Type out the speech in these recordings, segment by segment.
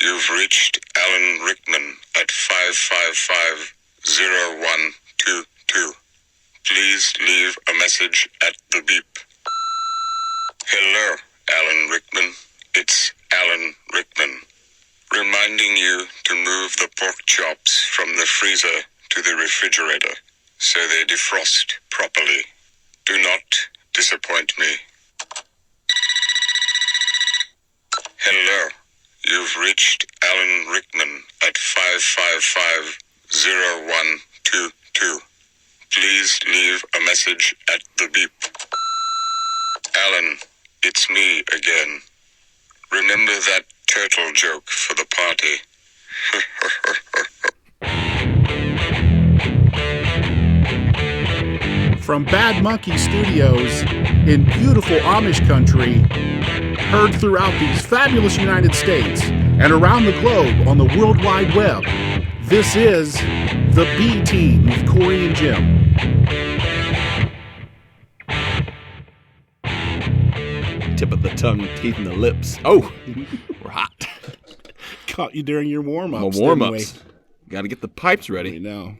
You've reached Alan Rickman at 555-0122. Please leave a message at the beep. Hello, Alan Rickman. It's Alan Rickman. Reminding you to move the pork chops from the freezer to the refrigerator so they defrost properly. Do not disappoint me. Hello. You've reached Alan Rickman at 555-0122. Please leave a message at the beep. Alan, it's me again. Remember that turtle joke for the party? From Bad Monkey Studios in beautiful Amish country, heard throughout these fabulous United States and around the globe on the World Wide Web, this is The B Team with Cory and Jim. Tip of the tongue, teeth in the lips. Oh, we're hot. Caught you during your warm-ups. Warm-ups. Got to get the pipes ready. I know.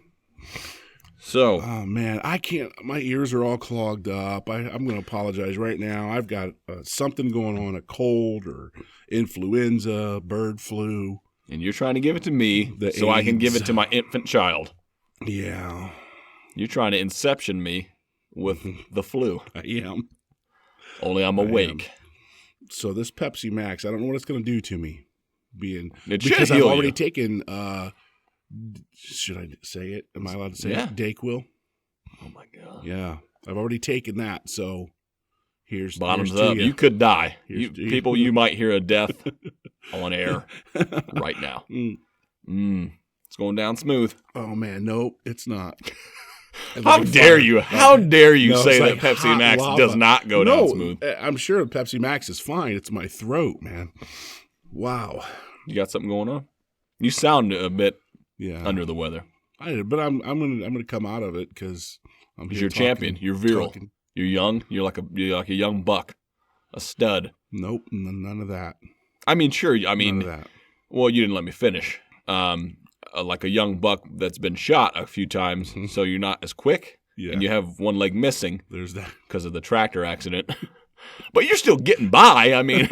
So. Oh, man, I can't. My ears are all clogged up. I'm going to apologize right now. I've got something going on, a cold or influenza, bird flu. And you're trying to give it to me so I can give it to my infant child. Yeah. You're trying to inception me with the flu. I am. Only I'm awake. So this Pepsi Max, I don't know what it's going to do to me. Because I've already taken, should I say it? Am I allowed to say it? Dayquil. Oh, my God. Yeah. I've already taken that, so here's Bottoms up. You could die. People, you might hear a death on air right now. It's going down smooth. Oh, man. Nope, it's not. How dare you? How dare you say that Pepsi Max does not go down smooth? I'm sure Pepsi Max is fine. It's my throat, man. Wow. You got something going on? You sound a bit under the weather. But I'm gonna come out of it because you're a champion. You're virile. You're young. You're like a young buck, a stud. Nope, none of that. I mean, sure. I mean, none of that. Well, you didn't let me finish. Like a young buck that's been shot a few times, so you're not as quick, and you have one leg missing. There's that because of the tractor accident. But you're still getting by. I mean,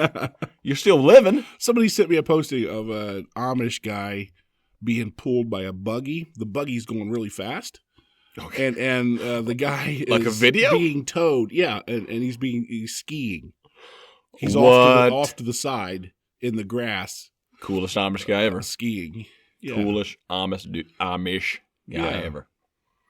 you're still living. Somebody sent me a posting of an Amish guy being pulled by a buggy. The buggy's going really fast. Okay. And the guy like is a video? Being towed. Yeah, and he's skiing. He's what? off to the side in the grass. Coolest Amish guy ever. Skiing. Yeah. Coolest Amish guy ever.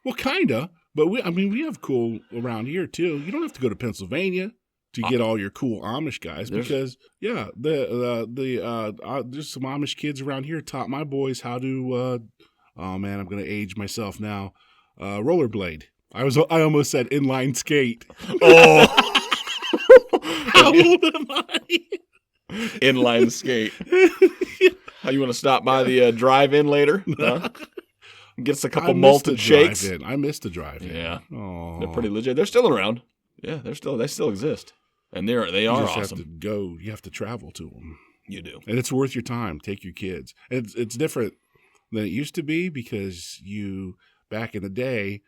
Well, kinda. But we have cool around here too. You don't have to go to Pennsylvania to get all your cool Amish guys because there's some Amish kids around here taught my boys how to oh man, I'm gonna age myself now. Rollerblade. I almost said inline skate. Oh, how old am I? Inline skate. How you want to stop by the drive-in later? Huh? Get us a couple malted shakes. I missed the drive-in. Yeah, oh, they're pretty legit. They're still around. Yeah, they still exist, and they are awesome. Have to go. You have to travel to them. You do, and it's worth your time. Take your kids. It's different than it used to be because back in the day,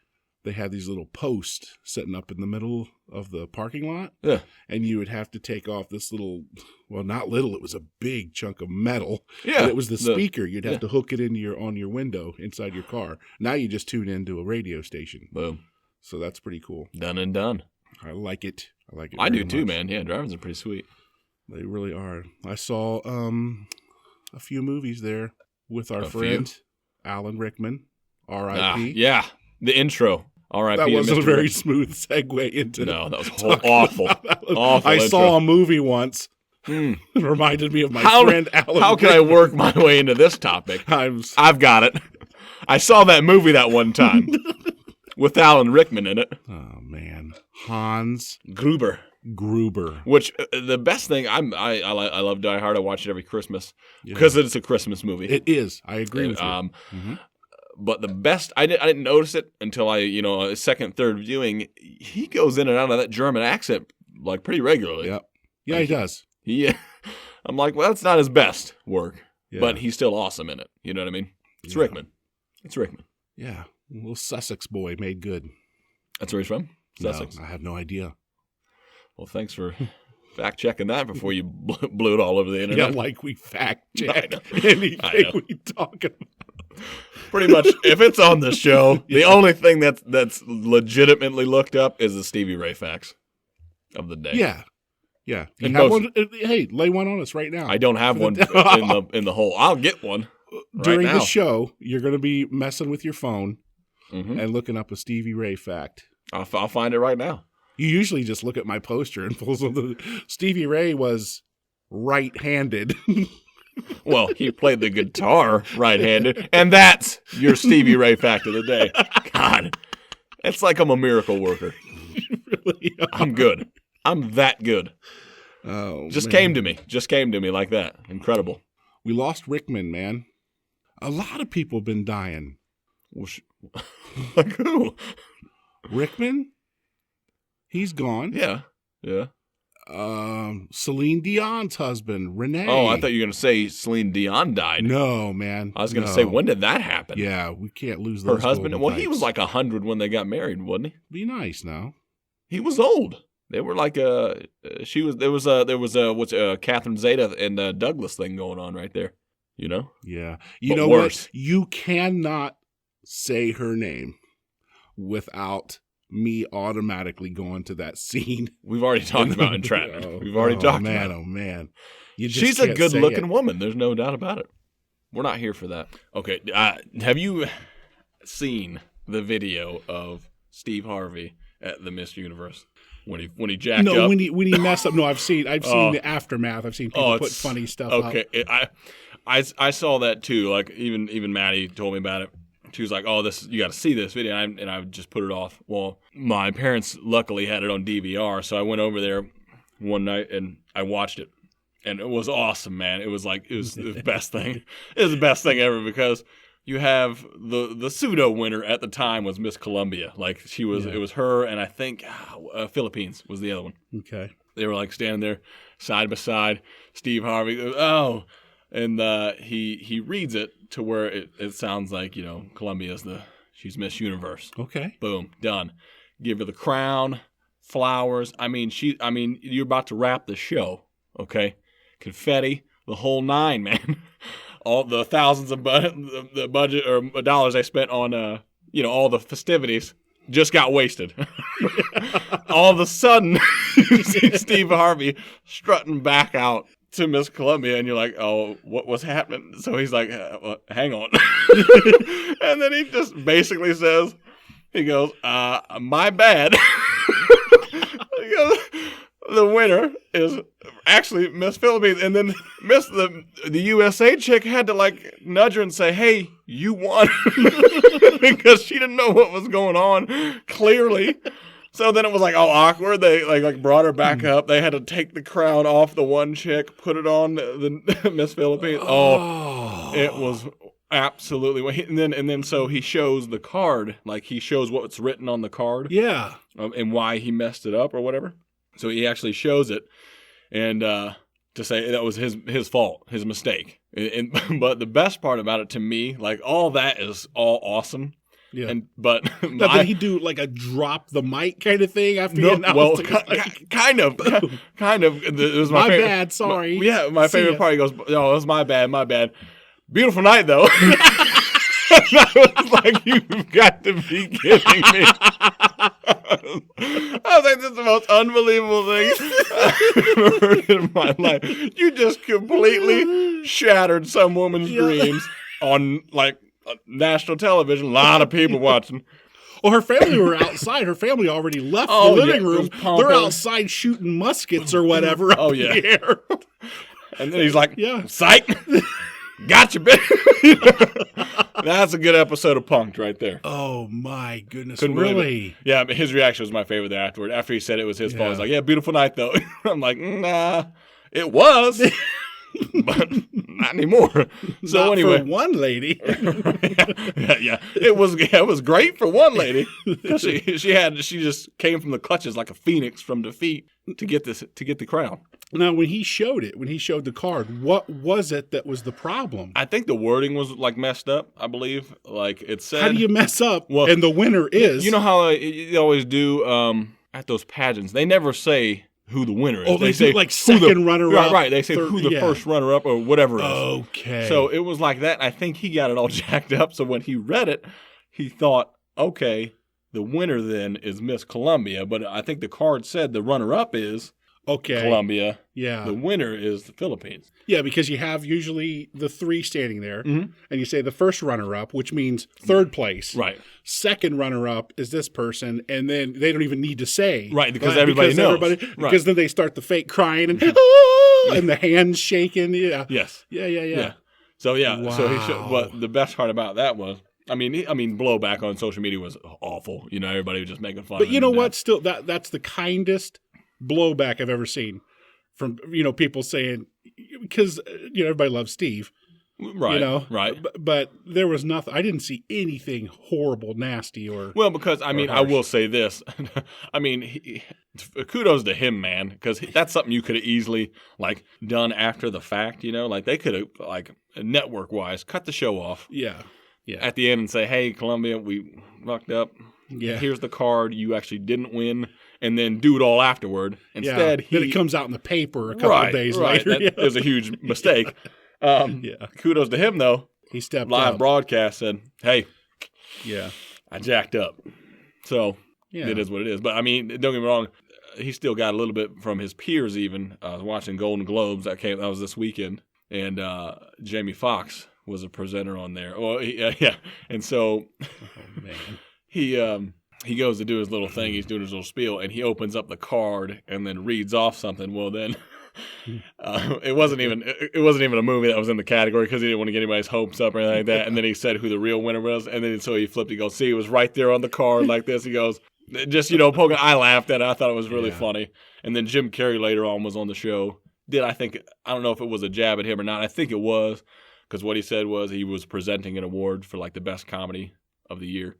they had these little posts setting up in the middle of the parking lot. Yeah. And you would have to take off this little, well, not little, it was a big chunk of metal. Yeah. And it was the speaker. You'd have to hook it on your window inside your car. Now you just tune into a radio station. Boom. So that's pretty cool. Done and done. I like it. I do too, man. Yeah, drivers are pretty sweet. They really are. I saw a few movies there with our friend, Alan Rickman, R.I.P. Yeah, the intro. R.I.P. That wasn't Mr. a very smooth segue into. No, that was awful. Awful. I saw a movie once. It reminded me of my friend Alan. How can I work my way into this topic? I've got it. I saw that movie that one time with Alan Rickman in it. Oh man, Hans Gruber. Which the best thing I love Die Hard. I watch it every Christmas because it's a Christmas movie. It is. I agree with you. But the best, I didn't notice it until a second, third viewing. He goes in and out of that German accent like pretty regularly. Yep. Yeah, he does. I'm like, well, it's not his best work. but he's still awesome in it. You know what I mean? It's Rickman. It's Rickman. Yeah. A little Sussex boy made good. That's where he's from? Sussex? No, I have no idea. Well, thanks for fact-checking that before you blew it all over the internet. Yeah, like we fact-check anything we talk about. Pretty much, if it's on the show, the only thing that's legitimately looked up is the Stevie Ray facts of the day. Yeah. Yeah. Hey, lay one on us right now. I don't have one in the hole. I'll get one during right now. The show. You're going to be messing with your phone and looking up a Stevie Ray fact. I'll find it right now. You usually just look at my poster and pulls on the Stevie Ray was right-handed. Well, he played the guitar right-handed, and that's your Stevie Ray fact of the day. God, it's like I'm a miracle worker. Really I'm good. I'm that good. Oh, Just came to me like that. Incredible. We lost Rickman, man. A lot of people have been dying. Well, like who? Rickman? He's gone. Yeah. Celine Dion's husband, Renee. Oh, I thought you were going to say Celine Dion died. No, man. I was going to say, when did that happen? Yeah, we can't lose her those husband. Well, types. he was like 100 when they got married, wasn't he? Be nice now. He was old. They were like there was a Catherine Zeta and Douglas thing going on right there. You know? Yeah. You know worse. What? You cannot say her name without me automatically going to that scene. We've already talked about Entrapment. We've already talked about it. Oh, man. She's a good-looking woman. There's no doubt about it. We're not here for that. Okay. Have you seen the video of Steve Harvey at the Miss Universe when he jacked up? No, when he messed up. No, I've seen the aftermath. I've seen people put funny stuff up. Okay. I saw that too. Like even Maddie told me about it. She was like, "Oh, you got to see this video," and I just put it off. Well, my parents luckily had it on DVR, so I went over there one night and I watched it, and it was awesome, man. It was the best thing. It was the best thing ever because you have the pseudo winner at the time was Miss Colombia. Like she was, It was her, and I think Philippines was the other one. Okay, they were like standing there side by side. Steve Harvey, and he reads it to where it sounds like, Colombia's she's Miss Universe. Okay. Boom, done. Give her the crown, flowers. I mean, you're about to wrap the show, okay? Confetti, the whole nine, man. All the thousands of the budget or dollars they spent on all the festivities just got wasted. All of a sudden, you see Steve Harvey strutting back out to Miss Columbia, and you're like, oh, what was happening? So he's like, hang on. And then he just basically says, he goes, my bad. He goes, the winner is actually Miss Philippines. And then the USA chick had to like nudge her and say, hey, you won. Because she didn't know what was going on, clearly. So then it was like all awkward. They like brought her back up. They had to take the crown off the one chick, put it on the Miss Philippines. Oh, it was absolutely. And then so he shows the card, like he shows what's written on the card. Yeah, and why he messed it up or whatever. So he actually shows it, and to say that was his fault, his mistake. But the best part about it to me, like all that is all awesome. Yeah, but did he do like a drop the mic kind of thing after he announced? Well, kind of. It was my favorite. Bad. Sorry. My favorite part. He goes, "Oh, it was my bad. Beautiful night, though." I was like, "You've got to be kidding me!" I was like, "This is the most unbelievable thing I've ever heard in my life." You just completely shattered some woman's dreams on like national television, a lot of people watching. Well, her family were outside. Her family already left the living room. They're outside shooting muskets or whatever. The air. And then he's like, "Yeah, psych, gotcha, bitch." That's a good episode of Punk'd right there. Oh my goodness, really? Yeah, but his reaction was my favorite there afterward. After he said it was his fault, he's like, "Yeah, beautiful night though." I'm like, "Nah, it was." but not anymore. So Not anyway, for one lady. yeah, it was great for one lady because she just came from the clutches like a phoenix from defeat to get the crown. Now, when he showed the card, what was it that was the problem? I think the wording was like messed up. I believe like it said. How do you mess up? Well, and the winner is. You know how you always do at those pageants. They never say who the winner is. Oh, they say like second runner-up. Right. They say who the first runner-up or whatever it is. Okay. So it was like that. I think he got it all jacked up. So when he read it, he thought, okay, the winner then is Miss Columbia. But I think the card said the runner-up is Colombia. Yeah. The winner is the Philippines. Yeah, because you have usually the three standing there, and you say the first runner-up, which means third place. Right. Second runner-up is this person, and then they don't even need to say. Right, because everybody knows. Because then they start the fake crying and and the hands shaking. Yeah. Yes. Yeah. So yeah. Wow. So he showed, but the best part about that was, I mean, blowback on social media was awful. You know, everybody was just making fun. But of you know what? Still, that's the kindest blowback I've ever seen from people saying, because everybody loves Steve, right? Right. But there was nothing. I didn't see anything horrible, nasty, or because I will say this. I mean, kudos to him, man, because that's something you could have easily like done after the fact. Like they could have like network wise cut the show off. Yeah. At the end and say, hey, Columbia, we fucked up. Yeah. Here's the card. You actually didn't win. And then do it all afterward. Instead, then it comes out in the paper a couple of days later. That was a huge mistake. Kudos to him, though. He stepped live up. Broadcast said, hey, I jacked up. So it is what it is. But, I mean, don't get me wrong. He still got a little bit from his peers even. I was watching Golden Globes. That was this weekend. And Jamie Foxx was a presenter on there. Well, And so he goes to do his little thing. He's doing his little spiel, and he opens up the card and then reads off something. Well, then it wasn't even a movie that was in the category because he didn't want to get anybody's hopes up or anything like that. And then he said who the real winner was, and then so he flipped. He goes, "See, it was right there on the card like this." He goes, just poking. I laughed at it. I thought it was really funny. And then Jim Carrey later on was on the show. I don't know if it was a jab at him or not. I think it was because what he said was he was presenting an award for like the best comedy of the year.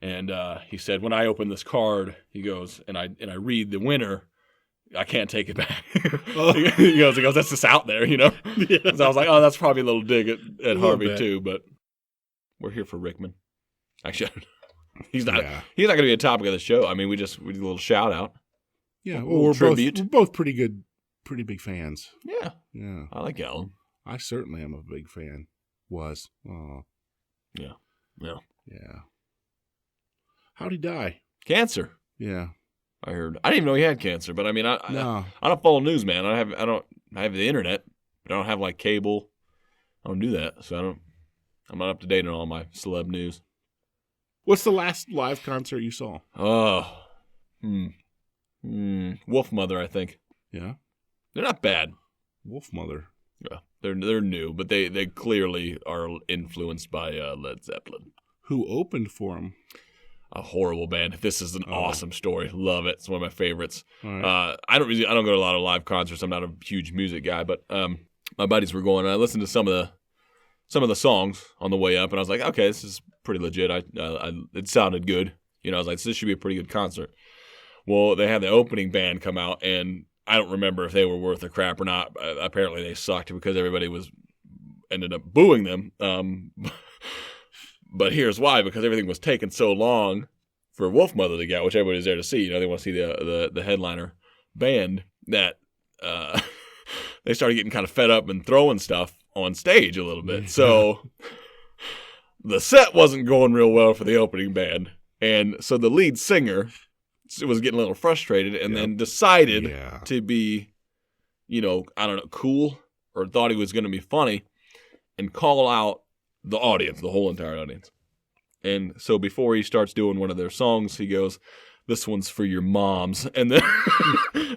And he said, when I open this card, he goes, and I read the winner, I can't take it back. He goes, that's just out there, Yeah. So I was like, oh, that's probably a little dig at Harvey too, but we're here for Rickman. Actually, he's not going to be a topic of the show. I mean, we did a little shout out. Yeah, well, we're both pretty big fans. Yeah. Yeah. I like Alan. I certainly am a big fan. Was. Oh. Yeah. Yeah. How'd he die? Cancer. Yeah. I heard. I didn't even know he had cancer, but I mean, I don't follow news, man. I have the internet, but I don't have like cable. I don't do that, so I'm not up to date on all my celeb news. What's the last live concert you saw? Oh, Wolfmother, I think. Yeah. They're not bad. Wolfmother. Yeah, they're new, but they clearly are influenced by Led Zeppelin. Who opened for them? A horrible band. This is an awesome story. Love it. It's one of my favorites. Right. I don't go to a lot of live concerts. I'm not a huge music guy, but my buddies were going, and I listened to some of the songs on the way up, and I was like, okay, this is pretty legit. It sounded good. I was like, this should be a pretty good concert. Well, they had the opening band come out, and I don't remember if they were worth a crap or not. Apparently, they sucked because everybody ended up booing them. But here's why: because everything was taking so long for Wolfmother to get, which everybody's there to see. They want to see the headliner band. That they started getting kind of fed up and throwing stuff on stage a little bit. So the set wasn't going real well for the opening band, and so the lead singer was getting a little frustrated, and then decided to be, I don't know, cool, or thought he was going to be funny, and call out the audience, the whole entire audience. And so before he starts doing one of their songs, he goes, "This one's for your moms," and then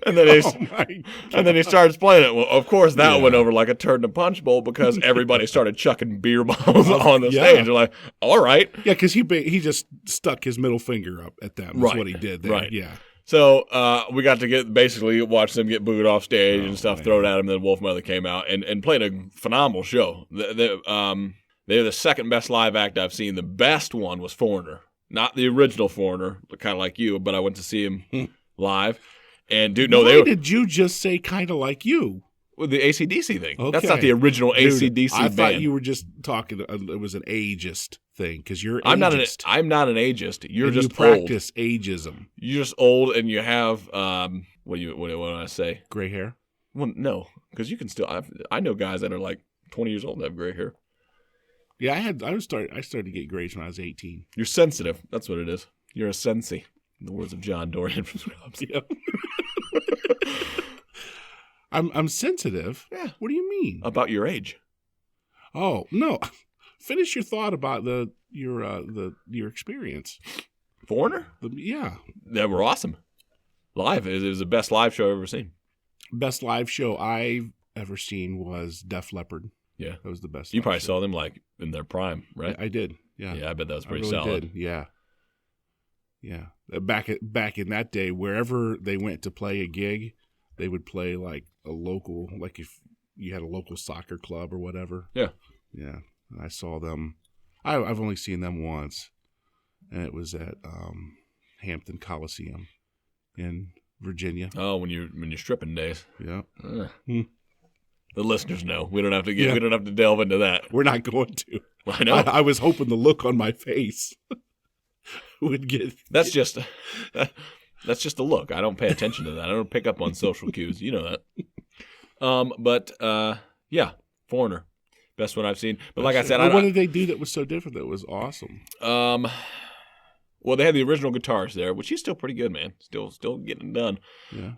then he starts playing it. Well, of course that went over like a turd in a punch bowl because everybody started chucking beer bottles on the stage. They're like, "All right." Yeah, because he just stuck his middle finger up at them. That's what he did there. Right. Yeah. So we got to basically watch them get booed off stage and stuff, man. thrown at them. Then Wolfmother came out and played a phenomenal show. They're the second best live act I've seen. The best one was Foreigner, not the original Foreigner, kind of like you, but I went to see him live. And dude, no, Why did you just say kind of like you? With the AC/DC thing. Okay. That's not the original AC/DC I band. thought you were just talking. It was an ageist thing because you're. I'm not an ageist. You're just you practice old. ageism. You're just old, and you have what do I say? Gray hair. Well, no, because you can still. I know guys that are like 20 years old and have gray hair. Yeah, I started to get grays when I was 18. You're sensitive. That's what it is. You're a sensi. In the words of John Dorian from Scrubs. Yep. I'm sensitive. Yeah. What do you mean? About your age. Oh no! Finish your thought about your experience. Foreigner? Yeah. They were awesome. Live. It was the best live show I've ever seen. Best live show I've ever seen was Def Leppard. Yeah. That was the best. You probably show. saw them like in their prime, right? I did. Yeah. Yeah, I bet that was pretty I really solid. did. Yeah. Yeah. Back in that day, wherever they went to play a gig, they would play like a local, like if you had a local soccer club or whatever. Yeah. Yeah. I saw them. I've only seen them once, and it was at Hampton Coliseum in Virginia. Oh, when you're stripping days. Yeah. The listeners know. We don't have to we don't have to delve into that. We're not going to. I know. I was hoping the look on my face would get. That's just a look. I don't pay attention to that. I don't pick up on social cues. You know that. Yeah, Foreigner, best one I've seen. But like I said, what did they do that was so different? That was awesome. Well, they had the original guitarist there, which he's still pretty good, man. Still getting it done. Yeah.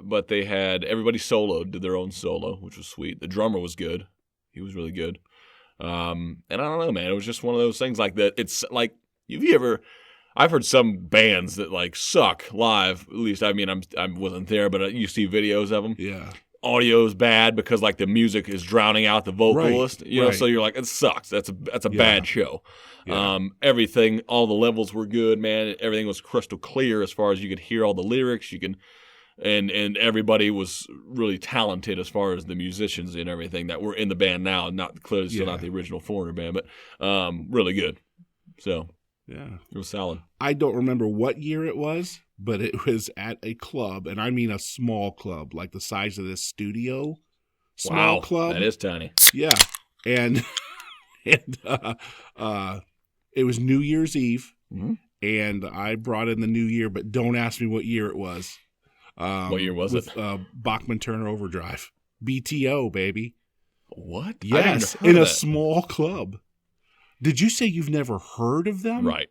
But they had everybody soloed, did their own solo, which was sweet. The drummer was good. He was really good. And I don't know, man. It was just one of those things like that. It's like, I've heard some bands that like suck live. At least, I mean, I wasn't there, but you see videos of them. Yeah. Audio's bad because like the music is drowning out the vocalist. Right, you know, right. so you're like, it sucks. That's a bad show. Yeah. Everything, all the levels were good, man. Everything was crystal clear as far as you could hear all the lyrics. You can, and everybody was really talented as far as the musicians and everything that were in the band now. Not clearly still not the original Foreigner band, but really good. So yeah, it was solid. I don't remember what year it was, but it was at a club, and I mean a small club, like the size of this studio. Small club. That is tiny. Yeah, and it was New Year's Eve, and I brought in the New Year, but don't ask me what year it was. What year was it? Bachman Turner Overdrive, BTO, baby. What? Yes, in a small club. Did you say you've never heard of them? Right.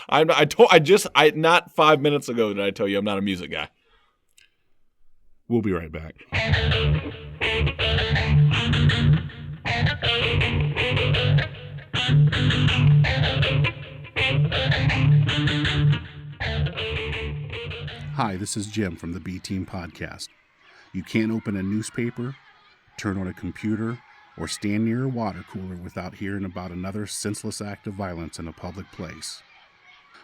Not 5 minutes ago did I tell you I'm not a music guy. We'll be right back. Hi, this is Jim from the B Team Podcast. You can't open a newspaper, turn on a computer, or stand near a water cooler without hearing about another senseless act of violence in a public place.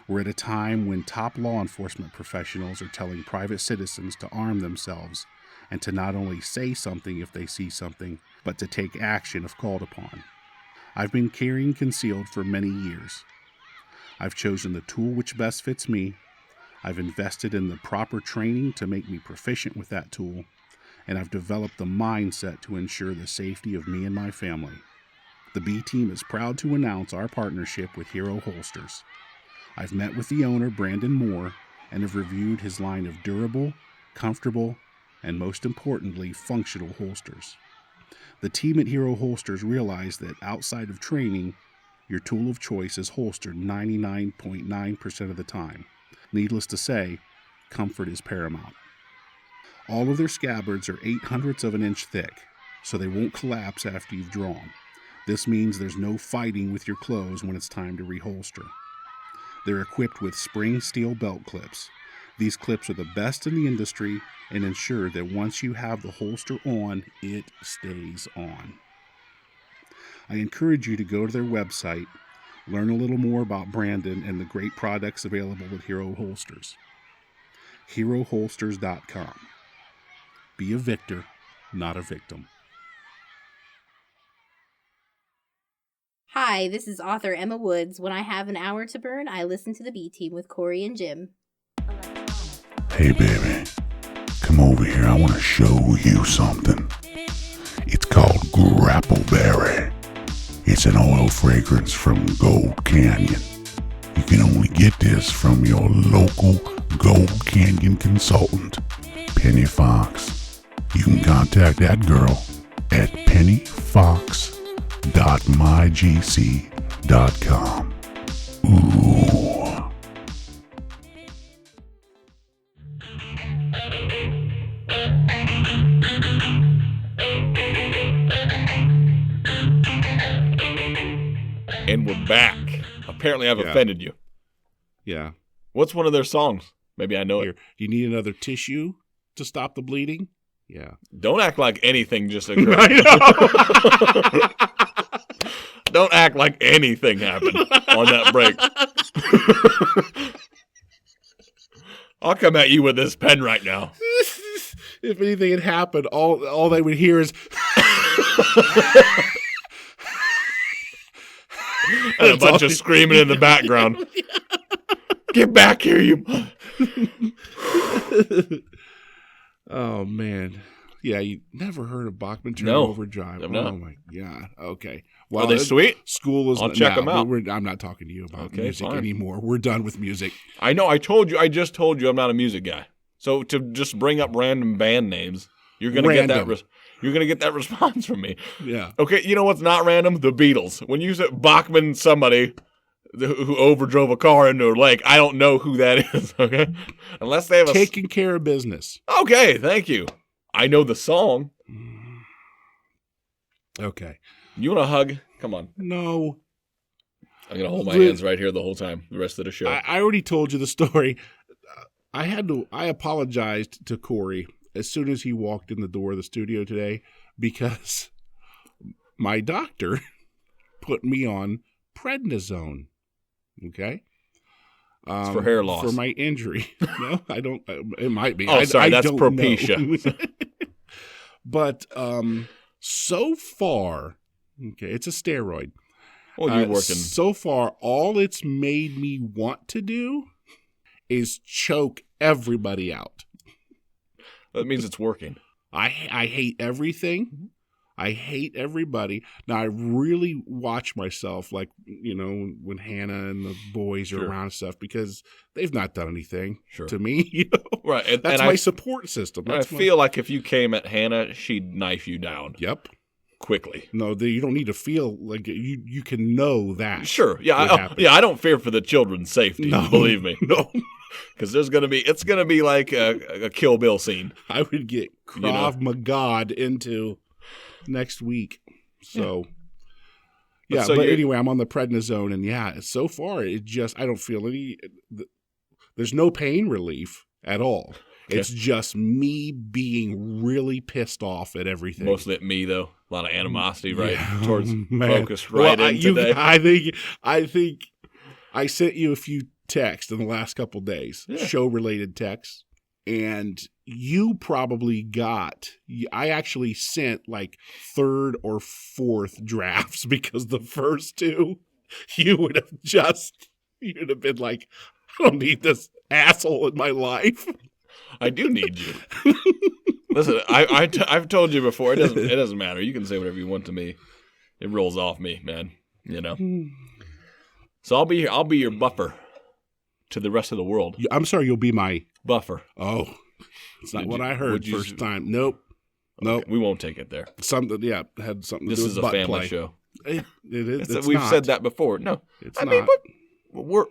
We're at a time when top law enforcement professionals are telling private citizens to arm themselves and to not only say something if they see something, but to take action if called upon. I've been carrying concealed for many years. I've chosen the tool which best fits me. I've invested in the proper training to make me proficient with that tool, and I've developed the mindset to ensure the safety of me and my family. The B Team is proud to announce our partnership with Hero Holsters. I've met with the owner, Brandon Moore, and have reviewed his line of durable, comfortable, and most importantly, functional holsters. The team at Hero Holsters realize that outside of training, your tool of choice is holstered 99.9% of the time. Needless to say, comfort is paramount. All of their scabbards are 0.08 of an inch thick, so they won't collapse after you've drawn. This means there's no fighting with your clothes when it's time to reholster. They're equipped with spring steel belt clips. These clips are the best in the industry and ensure that once you have the holster on, it stays on. I encourage you to go to their website, Learn a little more about Brandon and the great products available at Hero Holsters. HeroHolsters.com. Be a victor, not a victim. Hi, this is author Emma Woods. When I have an hour to burn, I listen to the B Team with Cory and Jim. Hey baby, come over here. I want to show you something. It's called Grappleberry. It's an oil fragrance from Gold Canyon. You can only get this from your local Gold Canyon consultant, Penny Fox. You can contact that girl at pennyfox.mygc.com. Ooh. And we're back. Apparently I've offended you. Yeah. What's one of their songs? Maybe I know Here, it. do you need another tissue to stop the bleeding? Yeah. Don't act like anything just occurred. I know. Don't act like anything happened on that break. I'll come at you with this pen right now. If anything had happened, all they would hear is and a bunch of screaming in the background. Get back here, you. Oh man. Yeah, you never heard of Bachman No, Overdrive. I've not. Oh my god. Okay. Well, Are they sweet? School is I'll check them out. I'm not talking to you about Okay, music fine. anymore. We're done with music. I know. I just told you I'm not a music guy. So to just bring up random band names, you're gonna get that. You're gonna get that response from me. Yeah. Okay. You know what's not random? The Beatles. When you said Bachman, somebody who overdrove a car into a lake, I don't know who that is. Okay. Unless they have Taking care of business. Okay. Thank you. I know the song. Okay. You want a hug? Come on. No. I'm gonna hold my hands right here the whole time. The rest of the show. I already told you the story. I apologized to Cory as soon as he walked in the door of the studio today because my doctor put me on prednisone. Okay. It's for hair loss. For my injury. No, I don't. It might be. Oh, sorry. That's don't Propecia. know. But so far, okay, it's a steroid. Well, you're working. So far, all it's made me want to do is choke everybody out. That means it's working. I hate everything. I hate everybody. Now, I really watch myself, like, you know, when Hannah and the boys are around and stuff, because they've not done anything to me. You know? Right. That's my support system. I feel like if you came at Hannah, she'd knife you down. Yep. Quickly. No, you don't need to feel like you can know that. Sure. Yeah. I don't fear for the children's safety. No, believe me. No. Because it's going to be like a Kill Bill scene. I would get Krav Maga'd into next week. So, yeah. But anyway, I'm on the prednisone, and so far I don't feel any. There's no pain relief at all. Okay. It's just me being really pissed off at everything. Mostly at me, though. A lot of animosity, right? Yeah, towards focused right in today. I think I sent you a few texts in the last couple days, show-related texts, and you probably got. I actually sent like third or fourth drafts because the first two, you'd have been like, I don't need this asshole in my life. I do need you. Listen, I've told you before. It doesn't matter. You can say whatever you want to me. It rolls off me, man. You know. So I'll be your buffer to the rest of the world. I'm sorry. You'll be my buffer. Oh, it's not what I heard first time. Nope. Nope. We won't take it there. Something. Yeah, had something to do with butt play. This is a family show. It is. We've said that before. No, it's not. We're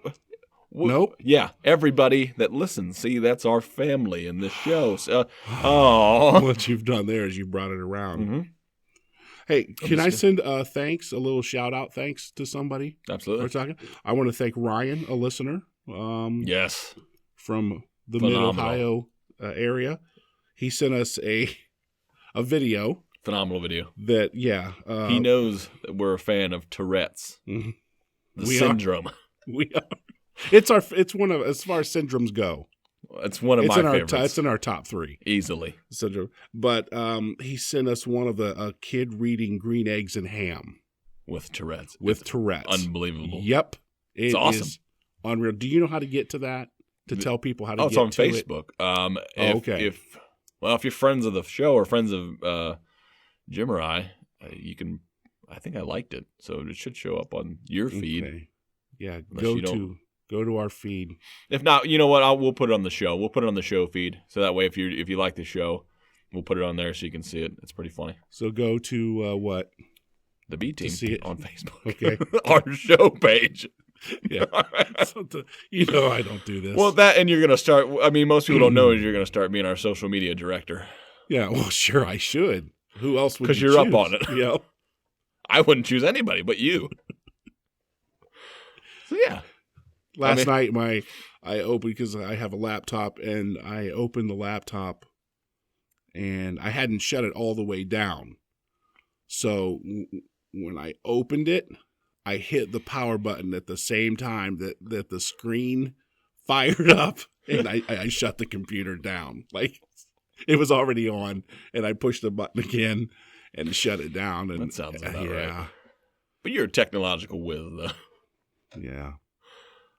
nope. Yeah, everybody that listens, see, that's our family in this show. So, what you've done there is you brought it around. Mm-hmm. Hey, can I send a little shout out thanks to somebody? Absolutely. We're talking. I want to thank Ryan, a listener. Yes. From the Mid-Ohio area. He sent us a video. Phenomenal video. That, he knows that we're a fan of Tourettes. Mm-hmm. The syndrome. We are. It's one of, as far as syndromes go. It's one of my favorites. It's in our top 3. Easily. Syndrome. But he sent us one of a kid reading green eggs and ham. With Tourette's. Unbelievable. Yep. It's awesome. Is unreal. Do you know how to get to that? To tell people how to get to it? Oh, it's on Facebook. Okay. If you're friends of the show or friends of Jim or I can. I think I liked it, so it should show up on your feed. Okay. Yeah, go to our feed. If not, you know what? We'll put it on the show. We'll put it on the show feed, so that way, if you like the show, we'll put it on there so you can see it. It's pretty funny. So go to what? The B Team see it on Facebook. Okay, our show page. Yeah, I don't do this. Well, that and you're gonna start. I mean, most people don't know is you're gonna start being our social media director. Yeah, well, sure, I should. Who else would? Because you're up on it. Yeah. I wouldn't choose anybody but you. So yeah. Last night I opened, because I have a laptop, and I opened the laptop and I hadn't shut it all the way down. So when I opened it, I hit the power button at the same time that the screen fired up, and I shut the computer down. Like, it was already on, and I pushed the button again and shut it down. And that sounds about right. But you're a technological whiz, though. Yeah.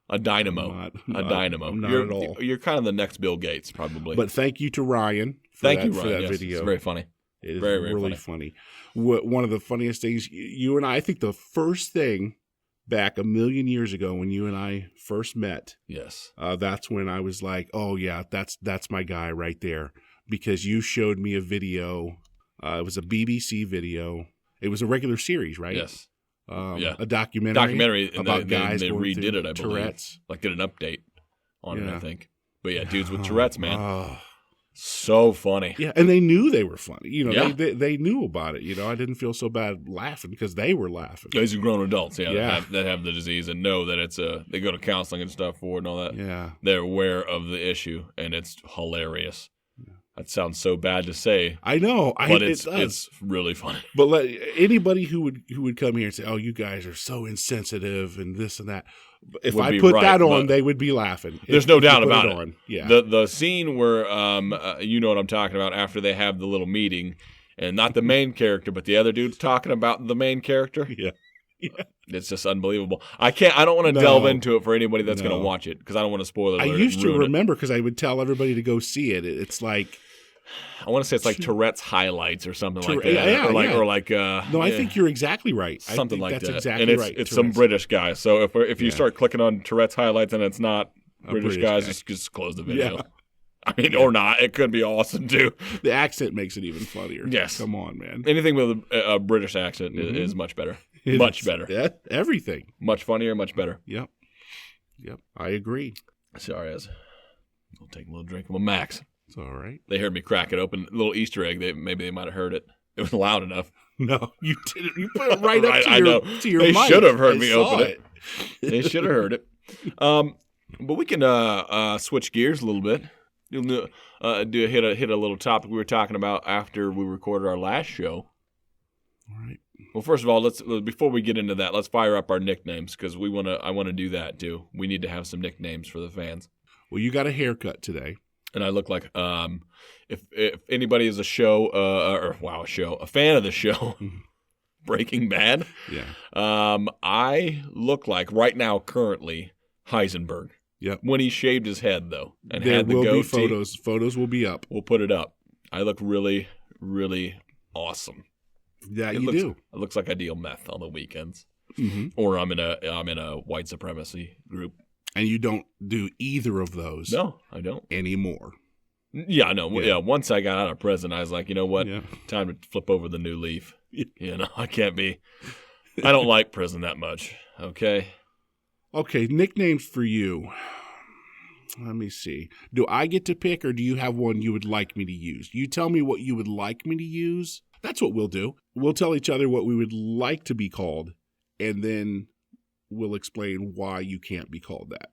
A dynamo. Dynamo. Not at all. You're kind of the next Bill Gates, probably. But thank you to Ryan for that video. It's very funny. It is very really funny. One of the funniest things, you and I think the first thing back a million years ago when you and I first met, yes, that's when I was like, oh, yeah, that's my guy right there. Because you showed me a video. It was a BBC video. It was a regular series, right? Yes. A documentary about guys they going redid it, I Tourette's. believe. Like, did an update on it, I think. But yeah, dudes with Tourette's, man. So funny. Yeah, and they knew they were funny. They knew about it. I didn't feel so bad laughing because they were laughing. Guys are grown adults, that have the disease and know that it's they go to counseling and stuff for it and all that. Yeah. They're aware of the issue, and it's hilarious. That sounds so bad to say. I know, but it's really funny. But anybody who would come here and say, "Oh, you guys are so insensitive and this and that," if I put that on, they would be laughing. There's no doubt about it. Yeah. The scene where you know what I'm talking about, after they have the little meeting, and not the main character, but the other dude's talking about the main character. Yeah. Yeah. It's just unbelievable. I don't want to delve into it for anybody that's going to watch it, because I don't want to spoil it. I used to remember, because I would tell everybody to go see it. It's like, I want to say it's like Tourette's highlights or something like that. No, I think you're exactly right. Something like that's that. Exactly and right. It's some British guy. So if you start clicking on Tourette's highlights and it's not British guys, just close the video. Yeah. I mean, or not. It could be awesome too. The accent makes it even funnier. Yes. Come on, man. Anything with a British accent is much better. Much better. Yeah, everything. Much funnier, much better. Yep. I agree. Sorry, I'll take a little drink of my Max. It's all right. They heard me crack it open. A little Easter egg. Maybe they might have heard it. It was loud enough. No, you didn't. You put it right up to your They mic. should have heard me open it. They should have heard it. But we can switch gears a little bit. You'll hit a little topic we were talking about after we recorded our last show. All right. Well, first of all, before we get into that, let's fire up our nicknames, because I want to do that too. We need to have some nicknames for the fans. Well, you got a haircut today, and I look like if anybody is a fan of the show, Breaking Bad. Yeah. I look like right now currently Heisenberg. Yep. When he shaved his head, though, and there had the will goatee. Be photos. Photos will be up. We'll put it up. I look really, really awesome. Yeah, you do. It looks like I deal meth on the weekends, or I'm in a white supremacy group. And you don't do either of those. No, I don't anymore. Yeah, I know. Yeah, once I got out of prison, I was like, you know what? Yeah. Time to flip over the new leaf. I can't be. I don't like prison that much. Okay. Okay, nicknames for you. Let me see. Do I get to pick, or do you have one you would like me to use? You tell me what you would like me to use. That's what we'll do. We'll tell each other what we would like to be called, and then we'll explain why you can't be called that.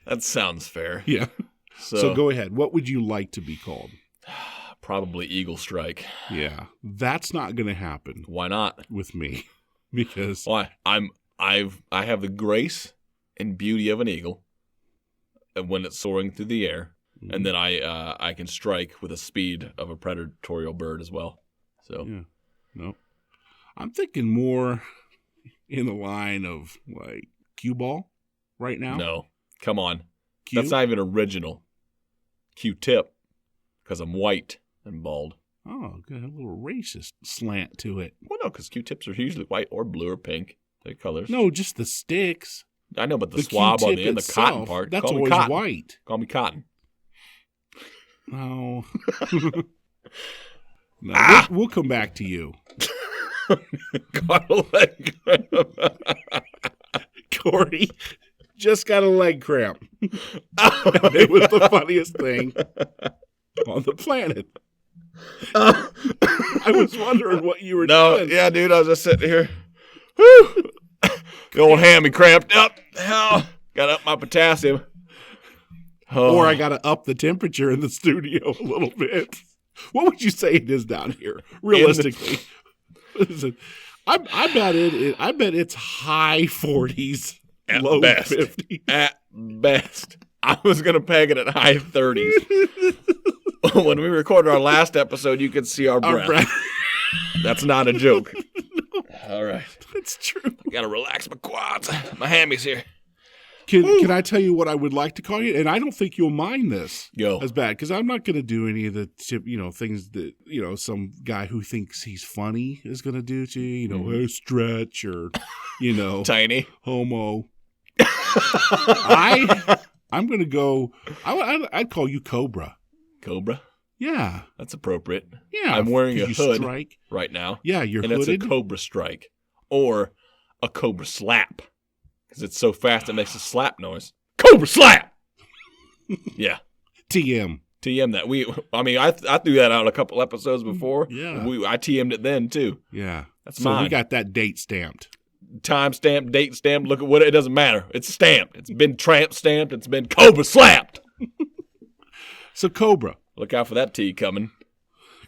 That sounds fair. Yeah. So go ahead. What would you like to be called? Probably Eagle Strike. Yeah. That's not going to happen. Why not? With me. Because I have the grace and beauty of an eagle when it's soaring through the air, and then I can strike with the speed of a predatorial bird as well. So yeah, no, I'm thinking more in the line of like cue ball right now. No, come on, Q? that's not even original. Q-tip, because I'm white and bald. Oh, good, a little racist slant to it. Well, no, because Q-tips are usually white or blue or pink. They're colors. No, just the sticks. I know, but the swab on Q-tip the end, the itself, cotton part. That's call me always cotton. white. Call me Cotton. No. No, we'll come back to you. Got a leg. Cory just got a leg cramp. It was the funniest thing on the planet. I was wondering what you were doing. Yeah, dude, I was just sitting here. Whew. The old hammy cramped up. Hell, got up my potassium. Oh. Or I got to up the temperature in the studio a little bit. What would you say it is down here, realistically? I bet it's high 40s, low best. 50s. At best. I was going to peg it at high 30s. When we recorded our last episode, you could see our breath. That's not a joke. No, all right. It's true. Got to relax my quads. My hammies here. Can I tell you what I would like to call you? And I don't think you'll mind this Go. as bad, because I'm not going to do any of the things that some guy who thinks he's funny is going to do to you. Hey, stretch or Tiny homo. I'm going to go. I'd call you Cobra. Cobra. Yeah, that's appropriate. Yeah, I'm wearing a hood strike. right now. Yeah, you're and hooded. it's a Cobra strike or a Cobra Slap. Because it's so fast it makes a slap noise. Cobra Slap! Yeah. TM that. I threw that out a couple episodes before. Yeah. I TM'd it then, too. Yeah. That's so mine. We got that date stamped. Time stamped, date stamped. Look at what it doesn't matter. It's stamped. It's been tramp stamped. It's been Cobra Slapped. So Cobra. Look out for that T coming.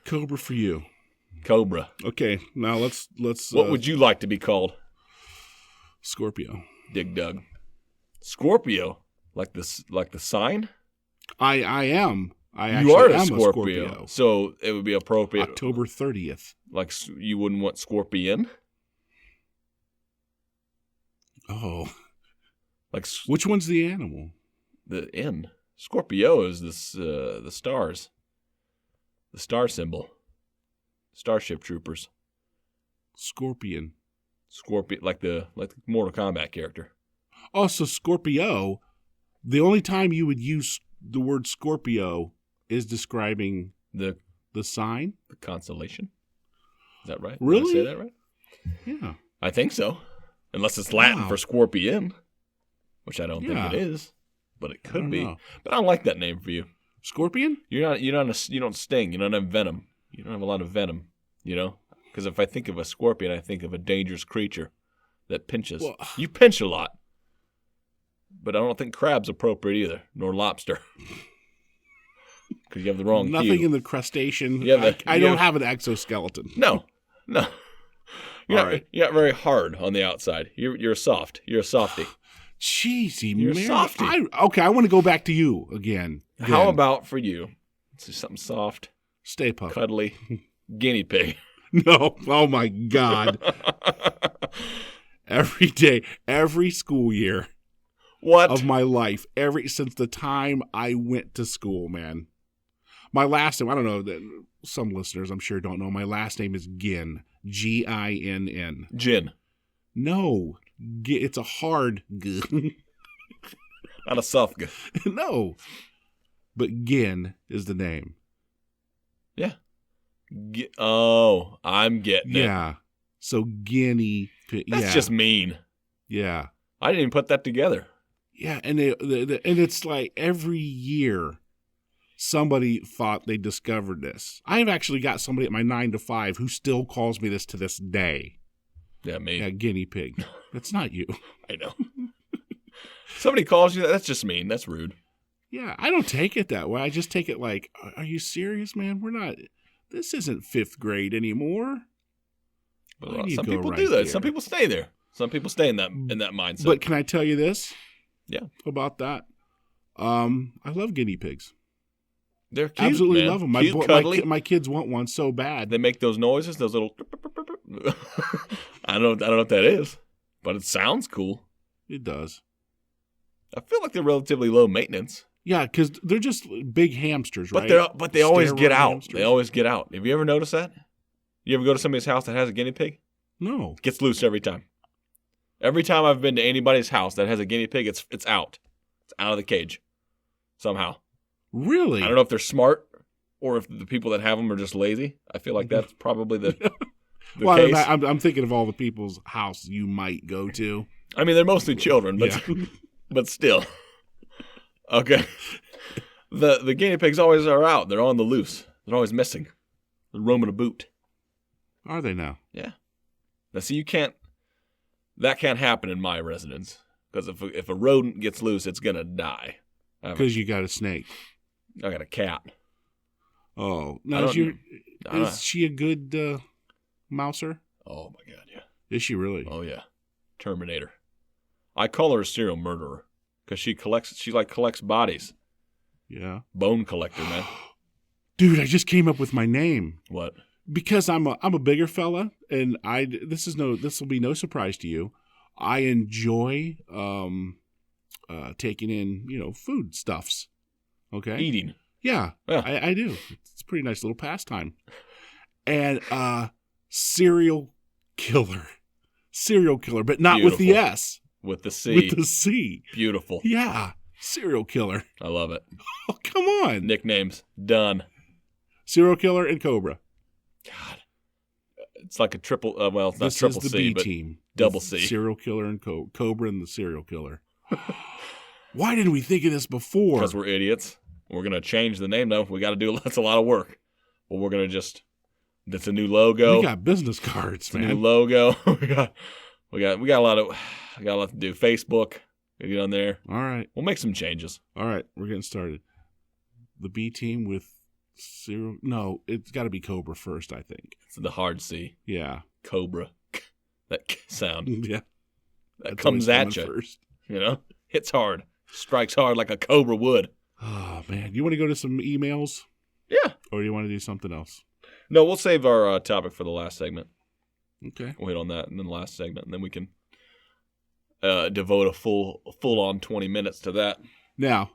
Cobra for you. Cobra. Okay, now let's. What would you like to be called? Scorpio. Dig Dug. Scorpio, like the sign. I am. You are a am Scorpio, so it would be appropriate. October 30th. Like you wouldn't want Scorpion. Oh, like which one's the animal? The N. Scorpio is the stars. The star symbol. Starship Troopers. Scorpion, like the Mortal Kombat character. Oh, so Scorpio. The only time you would use the word Scorpio is describing the sign, the constellation. Is that right? Really? Did I say that right? Yeah, I think so. Unless it's Latin for scorpion, which I don't think it is, but it could be. Know. But I don't like that name for you. Scorpion? You don't sting. You don't have venom. You don't have a lot of venom. Because if I think of a scorpion, I think of a dangerous creature that pinches. Well, you pinch a lot. But I don't think crab's appropriate either, nor lobster. Because you have the wrong Nothing hue. in the crustacean. I don't have an exoskeleton. No. You're not very hard on the outside. You're soft. You're a softie. Cheesy, you're a softie. I want to go back to you again. How about for you? Let's do something soft. Stay Puft. Cuddly. Guinea pig. No. Oh, my God. Every day, every school year. What? Of my life, since the time I went to school, man. My last name, I don't know, some listeners I'm sure don't know, my last name is Ginn. Ginn. Gin. No. It's a hard G. Not a soft G. No. But Ginn is the name. Yeah. I'm getting it. Yeah. So Guinea Pig. That's just mean. Yeah. I didn't even put that together. Yeah, and it's like every year somebody thought they discovered this. I've actually got somebody at my 9 to 5 who still calls me this to this day. Yeah, me. Yeah, guinea pig. That's not you. I know. Somebody calls you that, that's just mean. That's rude. Yeah, I don't take it that way. I just take it like, are you serious, man? This isn't 5th grade anymore. But some people do that. Some people stay there. Some people stay in that mindset. But can I tell you this? Yeah. About that? I love guinea pigs. They're cute, absolutely man. love them. My kids want one so bad. They make those noises, those little. I don't know what that is, but it sounds cool. It does. I feel like they're relatively low maintenance. Yeah, because they're just big hamsters, right? But they always get out. Hamsters. They always get out. Have you ever noticed that? You ever go to somebody's house that has a guinea pig? No. It gets loose every time. Every time I've been to anybody's house that has a guinea pig, it's out. It's out of the cage somehow. Really? I don't know if they're smart or if the people that have them are just lazy. I feel like that's probably the case. I'm thinking of all the people's house you might go to. I mean, they're mostly children, but but still. Okay. The guinea pigs always are out. They're on the loose. They're always missing. They're roaming a boot. Are they now? Yeah. Now, see, that can't happen in my residence. Because if a rodent gets loose, it's going to die. Because you got a snake. I got a cat. Oh. Now, is she a good mouser? Oh, my God, yeah. Is she really? Oh, yeah. Terminator. I call her a serial murderer because she collects bodies. Yeah. Bone collector, man. Dude, I just came up with my name. What? Because I'm a bigger fella, and this will be no surprise to you. I enjoy taking in food stuffs. Okay. Eating. Yeah. I do. It's a pretty nice little pastime. And serial killer, but not Beautiful. with the S. With the C. With the C. Beautiful. Yeah. Serial killer. I love it. Oh, come on. Nicknames. Done. Serial killer and Cobra. God. It's like a triple, it's not this triple is the C, B but team. double C. Serial killer and Cobra and the serial killer. Why didn't we think of this before? Because we're idiots. We're going to change the name, though. We got to do, that's a lot of work. But we're going to that's a new logo. We got business cards, man. A new logo. we got a lot to do. Facebook. We get on there. All right. We'll make some changes. All right. We're getting started. The B team with serial. No, it's got to be Cobra first, I think. It's the hard C. Yeah. Cobra. That sound. Yeah. That comes at you. First. Hits hard. Strikes hard like a cobra would. Oh, man. You want to go to some emails? Yeah. Or do you want to do something else? No, we'll save our topic for the last segment. Okay. We'll hit on that and then the last segment, and then we can devote a full-on 20 minutes to that. Now,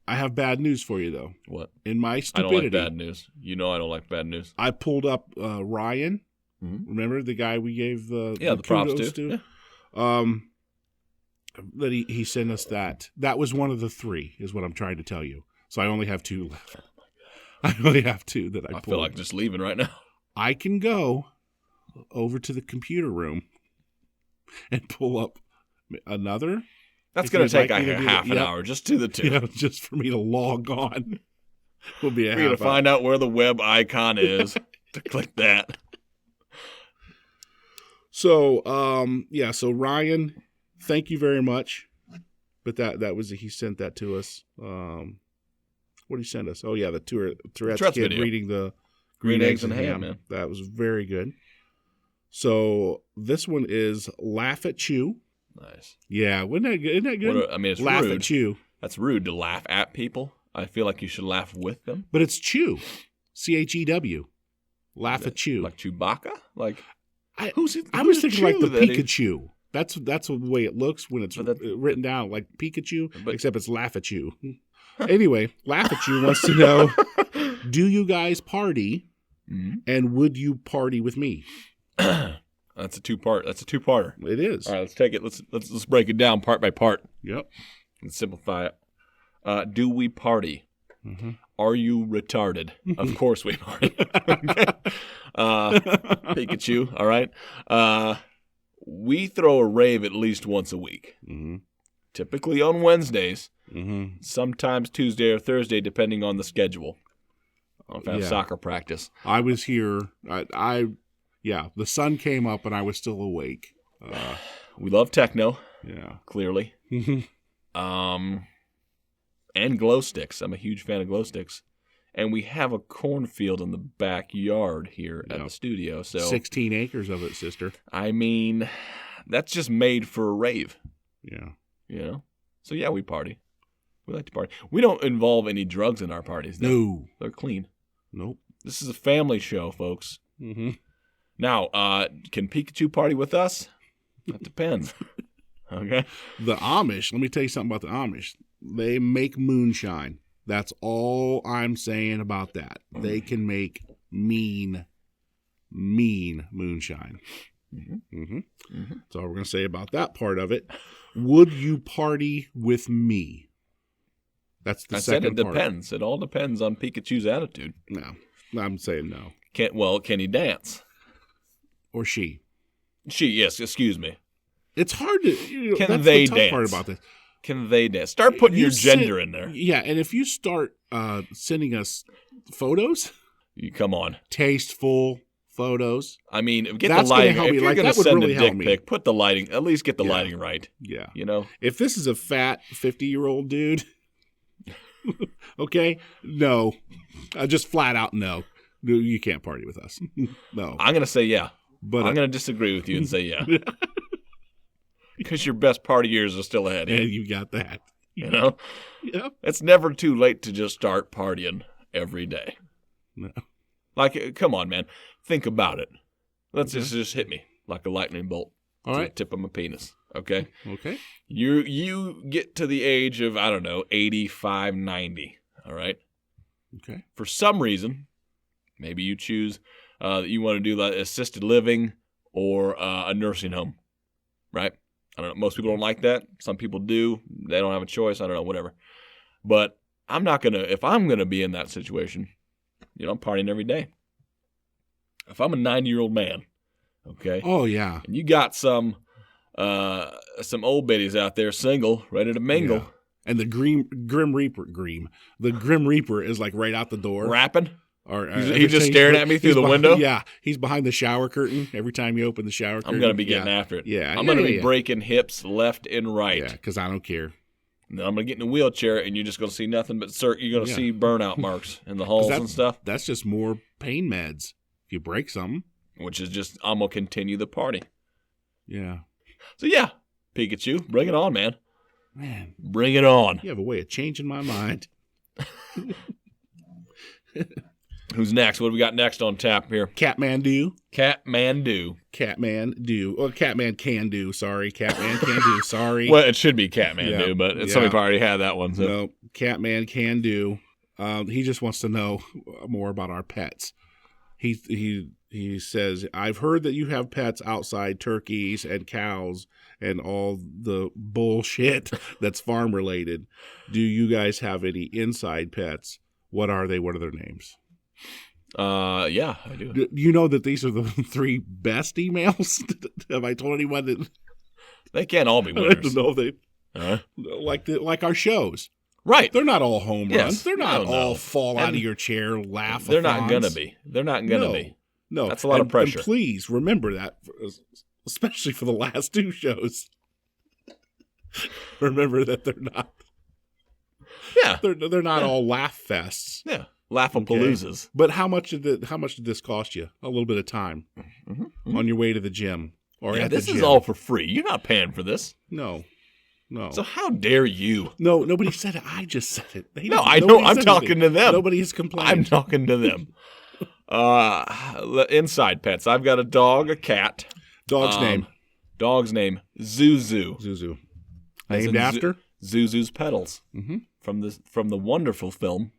I have bad news for you, though. What? In my stupidity. I don't like bad news. You know I don't like bad news. I pulled up Ryan. Mm-hmm. Remember the guy we gave the props to? Yeah. That he sent us that. That was one of the three, is what I'm trying to tell you. So I only have two left. I only have two that I pulled. I feel like just leaving right now. I can go over to the computer room and pull up another. That's going to take half an hour. Just do the two. Yeah, just for me to log on. Will be a half We're going to find out where the web icon is to click that. So, so Ryan, thank you very much. But that was he sent that to us. What did he send us? Oh yeah, the Tourette's kid video. reading the Green Eggs and Ham, man. That was very good. So this one is Laugh at You. Nice. Yeah, isn't that good? It's Laugh rude. at You. That's rude to laugh at people. I feel like you should laugh with them. But it's Chew. CHEW. Laugh at You. Like Chewbacca? Like I was thinking like the Pikachu. That's the way it looks when it's written down, like Pikachu, except it's Laugh at You. Anyway, Laugh at You wants to know, do you guys party, and would you party with me? That's a two-parter. It is. All right, let's take it. Let's break it down part by part. Yep. Let's simplify it. Do we party? Mm-hmm. Are you retarded? Of course we party. Okay. Pikachu, all right? We throw a rave at least once a week. Mm-hmm. Typically on Wednesdays. Mm-hmm. Sometimes Tuesday or Thursday, depending on the schedule. If I have soccer practice. I was here. The sun came up and I was still awake. We love techno. Yeah. Clearly. And glow sticks. I'm a huge fan of glow sticks. And we have a cornfield in the backyard here at the studio. So 16 acres of it, sister. I mean, that's just made for a rave. Yeah. You know? So, yeah, we party. We like to party. We don't involve any drugs in our parties, though. No. They're clean. Nope. This is a family show, folks. Mm-hmm. Now, can Pikachu party with us? That depends. Okay? The Amish, let me tell you something about the Amish. They make moonshine. That's all I'm saying about that. They can make mean moonshine. Mm-hmm. Mm-hmm. Mm-hmm. That's all we're going to say about that part of it. Would you party with me? That's the second part. I said it depends. It all depends on Pikachu's attitude. No, I'm saying no. Can he dance? Or she? She, yes, excuse me. It's hard to... Can that's they the tough dance? part about this. Can they dance? Start putting your gender in there. Yeah, and if you start sending us photos... Come on. Tasteful photos. I mean, get that's the lighting. Help if me. you're going to send a dick pic, put the lighting, at least get the lighting right. Yeah. You know? If this is a fat 50-year-old dude, okay, no. Just flat out no. You can't party with us. No. I'm going to say yeah. But I'm going to disagree with you and say yeah. Because your best party years are still ahead. And you got that. You know? Yeah. It's never too late to just start partying every day. No. Like, come on, man. Think about it. Let's just hit me like a lightning bolt. All right. The tip of my penis. Okay? Okay. You get to the age of, I don't know, 85, 90. All right? Okay. For some reason, maybe you choose that you want to do like assisted living or a nursing home. Right? I don't know. Most people don't like that. Some people do. They don't have a choice. I don't know. Whatever. But I'm not going to, if I'm going to be in that situation, I'm partying every day. If I'm a 90-year-old man, okay? Oh, yeah. And you got some old biddies out there single, ready to mingle. Yeah. And the Grim Reaper is like right out the door. Rapping? Or he's just staring at me through the window? Yeah. He's behind the shower curtain every time you open the shower curtain. I'm going to be getting after it. Yeah. I'm going to be breaking hips left and right. Yeah, because I don't care. And then I'm going to get in a wheelchair, and you're just going to see nothing but you're going to see burnout marks in the halls and stuff. That's just more pain meds if you break something. Which is just, I'm going to continue the party. Yeah. So, yeah, Pikachu, bring it on, man. Man. Bring it on. You have a way of changing my mind. Who's next? What do we got next on tap here? Catmandu. Catmandu. Or Catman Can Do. Sorry. Catman Can Do. Sorry. Well, it should be Catmandu, but somebody already had that one. So. No, Catman Can Do. He just wants to know more about our pets. He says, I've heard that you have pets outside, turkeys and cows and all the bullshit that's farm related. Do you guys have any inside pets? What are they? What are their names? Yeah, I do. You know that these are the 3 best emails? Have I told anyone that? They can't all be winners. I don't know. They like our shows. Right. They're not all home runs. Yes. They're not all fall out of your chair, laugh. They're not going to be. They're not going to be. No. That's a lot of pressure. And please remember that, especially for the last 2 shows. Remember that they're not. Yeah. They're not all laugh fests. Yeah. Laugh-a-paloozas. Okay. But how much did this cost you? A little bit of time on your way to the gym or at the gym. This is all for free. You're not paying for this. No. So how dare you? No, nobody said it. I just said it. No, I know. I'm talking to them. Nobody has complained. I'm talking to them. Inside pets. I've got a dog, a cat. Dog's name? Dog's name, Zuzu. Zuzu. Named after? Zuzu's Petals. Mm-hmm. From the wonderful film,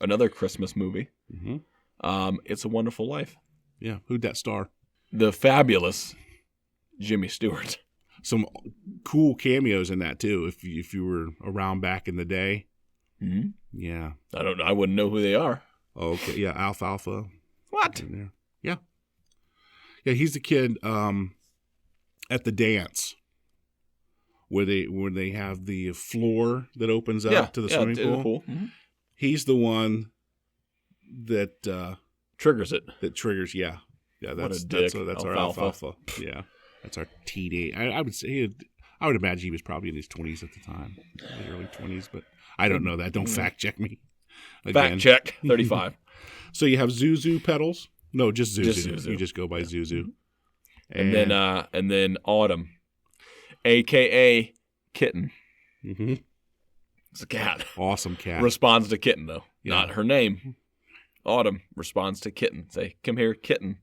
another Christmas movie. Mm-hmm. It's a Wonderful Life. Yeah. Who'd that star? The fabulous Jimmy Stewart. Some cool cameos in that too. If you were around back in the day. Mm-hmm. Yeah. I don't know. I wouldn't know who they are. Okay. Yeah. Alfalfa. What? In there. Yeah. Yeah. He's the kid at the dance where they have the floor that opens up to the swimming pool. Mm-hmm. He's the one that triggers it. That triggers. Yeah. Yeah. That's our alfalfa. Yeah. That's our TD. I would say, I would imagine he was probably in his 20s at the time, the early 20s, but I don't know that. Don't fact check me. Fact check, 35. So you have Zuzu pedals? No, just Zuzu. Just Zuzu. You just go by Zuzu. And then Autumn, a.k.a. Kitten. Mm-hmm. It's a cat. Awesome cat. Responds to Kitten, though. Yeah. Not her name. Autumn responds to Kitten. Say, come here, Kitten.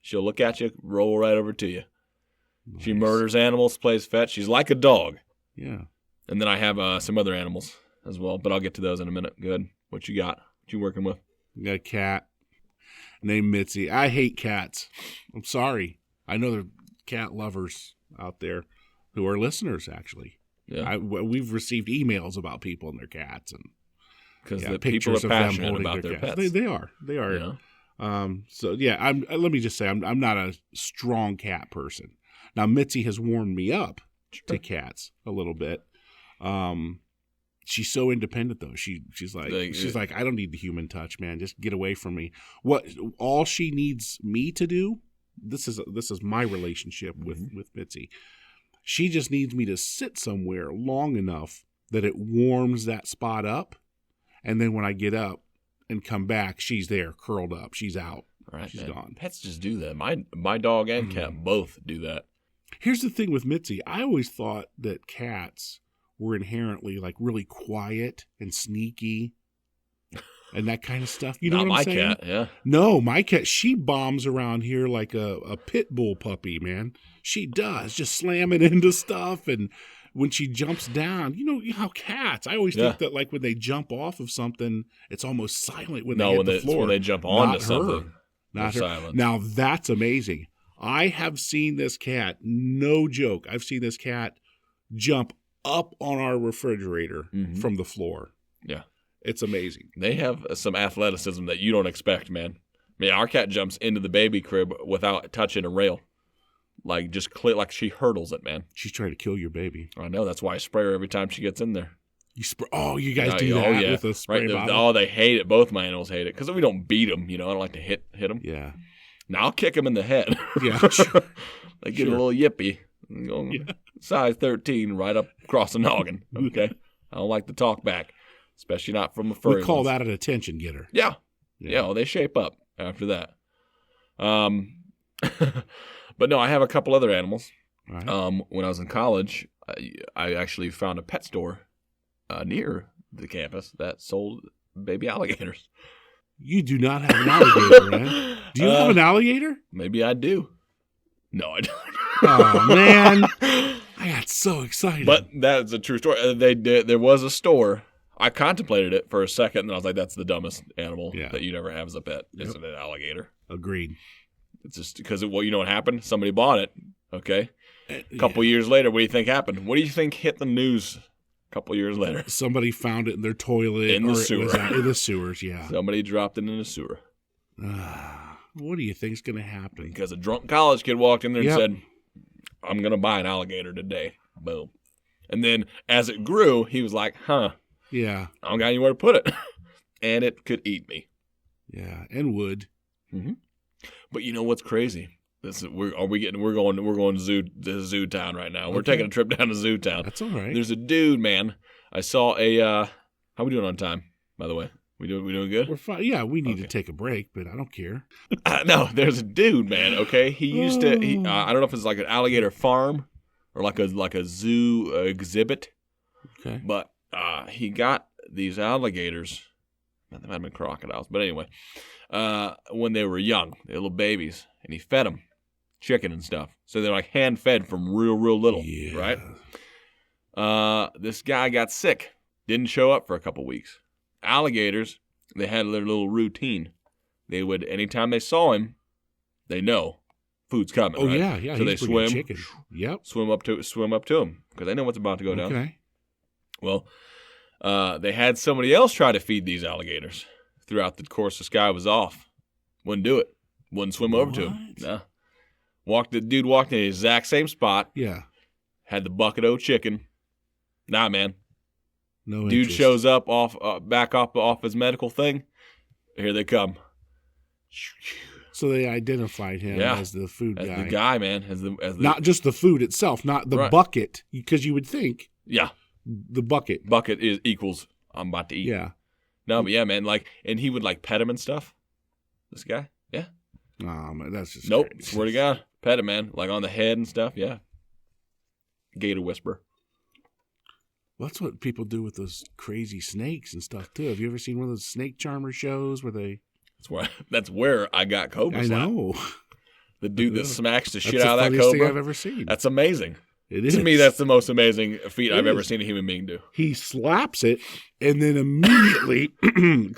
She'll look at you, roll right over to you. Nice. She murders animals, plays fetch. She's like a dog. Yeah. And then I have some other animals as well, but I'll get to those in a minute. Good. What you got? What you working with? You got a cat named Mitzi. I hate cats. I'm sorry. I know there are cat lovers out there who are listeners, actually. Yeah. We've received emails about people and their cats, and because yeah, the people are passionate about their pets. They are. Yeah. So yeah, let me just say I'm not a strong cat person. Now Mitzi has warmed me up to cats a little bit. She's so independent though. She's like I don't need the human touch, man. Just get away from me. All she needs me to do. This is my relationship with Mitzi. She just needs me to sit somewhere long enough that it warms that spot up, and then when I get up and come back, she's there, curled up. She's out. Right, she's man. gone. Pets just do that. My dog and cat both do that. Here's the thing with Mitzi. I always thought that cats were inherently like really quiet and sneaky and that kind of stuff. You know what I'm saying? Not my cat, yeah. No, my cat, she bombs around here like a pit bull puppy, man. She does, just slamming into stuff. And when she jumps down, you know how cats, I always think that like when they jump off of something, it's almost silent when they hit the floor. When they jump onto something. Not her. Silent. Now that's amazing. I have seen this cat, no joke, I've seen this cat jump up on our refrigerator from the floor. Yeah. It's amazing. They have some athleticism that you don't expect, man. I mean, our cat jumps into the baby crib without touching a rail. Like, just like she hurdles it, man. She's trying to kill your baby. I know. That's why I spray her every time she gets in there. You guys do that with a spray bottle? Oh, they hate it. Both my animals hate it because we don't beat them. You know, I don't like to hit them. Yeah. Now I'll kick them in the head. Yeah, sure. They get a little yippy. Size 13 right up across the noggin. Okay. I don't like to talk back, especially not from a furry. We call that an attention getter. Yeah. Well, they shape up after that. But no, I have a couple other animals. Right. When I was in college, I actually found a pet store near the campus that sold baby alligators. You do not have an alligator, man. Do you have an alligator? Maybe I do. No, I don't. Oh, man. I got so excited. But that's a true story. There was a store. I contemplated it for a second, and I was like, that's the dumbest animal that you'd ever have as a pet. Is an alligator. Agreed. It's just because, you know what happened? Somebody bought it, okay? A couple years later, what do you think happened? What do you think hit the news a couple years later? Somebody found it in their toilet. In the sewer. In the sewers, yeah. Somebody dropped it in the sewer. What do you think's going to happen? Because a drunk college kid walked in there and said, I'm going to buy an alligator today. Boom. And then as it grew, he was like, yeah, I don't got anywhere to put it. And it could eat me. Yeah, and would. Mm-hmm. But you know what's crazy? We're going to zoo town right now. We're taking a trip down to zoo town. That's all right. There's a dude, man. I saw a how we doing on time, by the way? We doing good? We're fine. Yeah, we need to take a break, but I don't care. No, there's a dude, man. Okay, he used to. I don't know if it's like an alligator farm or like a zoo exhibit. Okay, but he got these alligators. They might have been crocodiles, but anyway, when they were young, they were little babies, and he fed them chicken and stuff. So they're like hand fed from real little, right? This guy got sick, didn't show up for a couple weeks. Alligators, they had their little routine. They would, anytime they saw him, they know food's coming. Oh, right? yeah. So they swim. Chicken. Yep. Swim up to him because they know what's about to go down. Okay. Well, they had somebody else try to feed these alligators throughout the course. This guy was off. Wouldn't do it. Wouldn't swim over to him. No. The dude walked in the exact same spot. Yeah. Had the bucket of chicken. Nah, man. No dude interest. shows up back off his medical thing. Here they come. So they identified him as the food guy. As the guy, man. As the not just the food itself, not the bucket, because you would think. Yeah. The bucket. Bucket equals I'm about to eat. Yeah. No, but yeah, man. Like, and he would like pet him and stuff. This guy, yeah. Oh man, that's just Nope. crazy. Swear to God, pet him, man. Like on the head and stuff. Yeah. Gator whisper. Well, that's what people do with those crazy snakes and stuff too. Have you ever seen one of those snake charmer shows where they? That's where I got Cobra Slap. I know. The dude that smacks the shit That's out the of that funniest cobra. thing I've ever seen. That's amazing. It is. To me, that's the most amazing feat I've ever is. seen a human being do. He slaps it and then immediately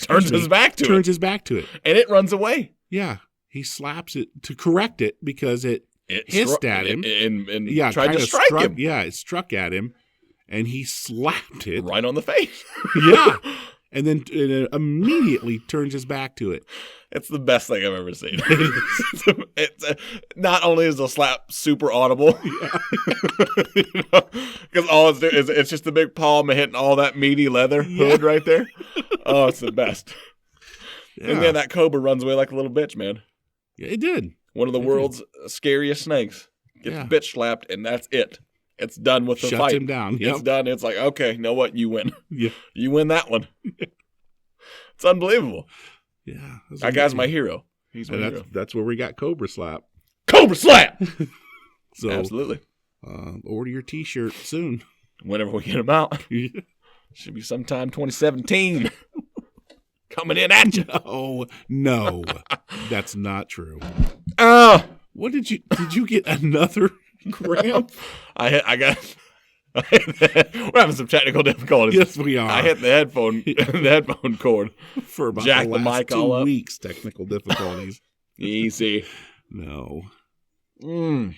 Turns his back to it. Turns his back to it. And it runs away. Yeah. He slaps it to correct it because it hissed at him. And Yeah, tried to kinda strike him. Yeah, it struck at him and he slapped it. Right on the face. Yeah. And then it immediately turns his back to it. It's the best thing I've ever seen. Not only is the slap super audible, because all it's doing is it's just the big palm hitting all that meaty leather hood right there. Oh, it's the best. Yeah. And then that cobra runs away like a little bitch, man. Yeah, it did. One of the world's scariest snakes. Gets bitch slapped, and that's it. It's done with the Shuts fight. him down. Yep. It's done. It's like, okay, you know what? You win. Yeah. You win that one. It's unbelievable. Yeah. That guy's my hero. He's my hero. That's where we got Cobra Slap. Cobra Slap! So Absolutely. Order your T-shirt soon. Whenever we get them out. Should be sometime 2017. Coming in at you. No, that's not true. What did you get another cramp? I got. We're having some technical difficulties. Yes, we are. I hit the headphone cord For about Jack the the last mic 2 all up. weeks. Technical difficulties. Easy. No, Mm.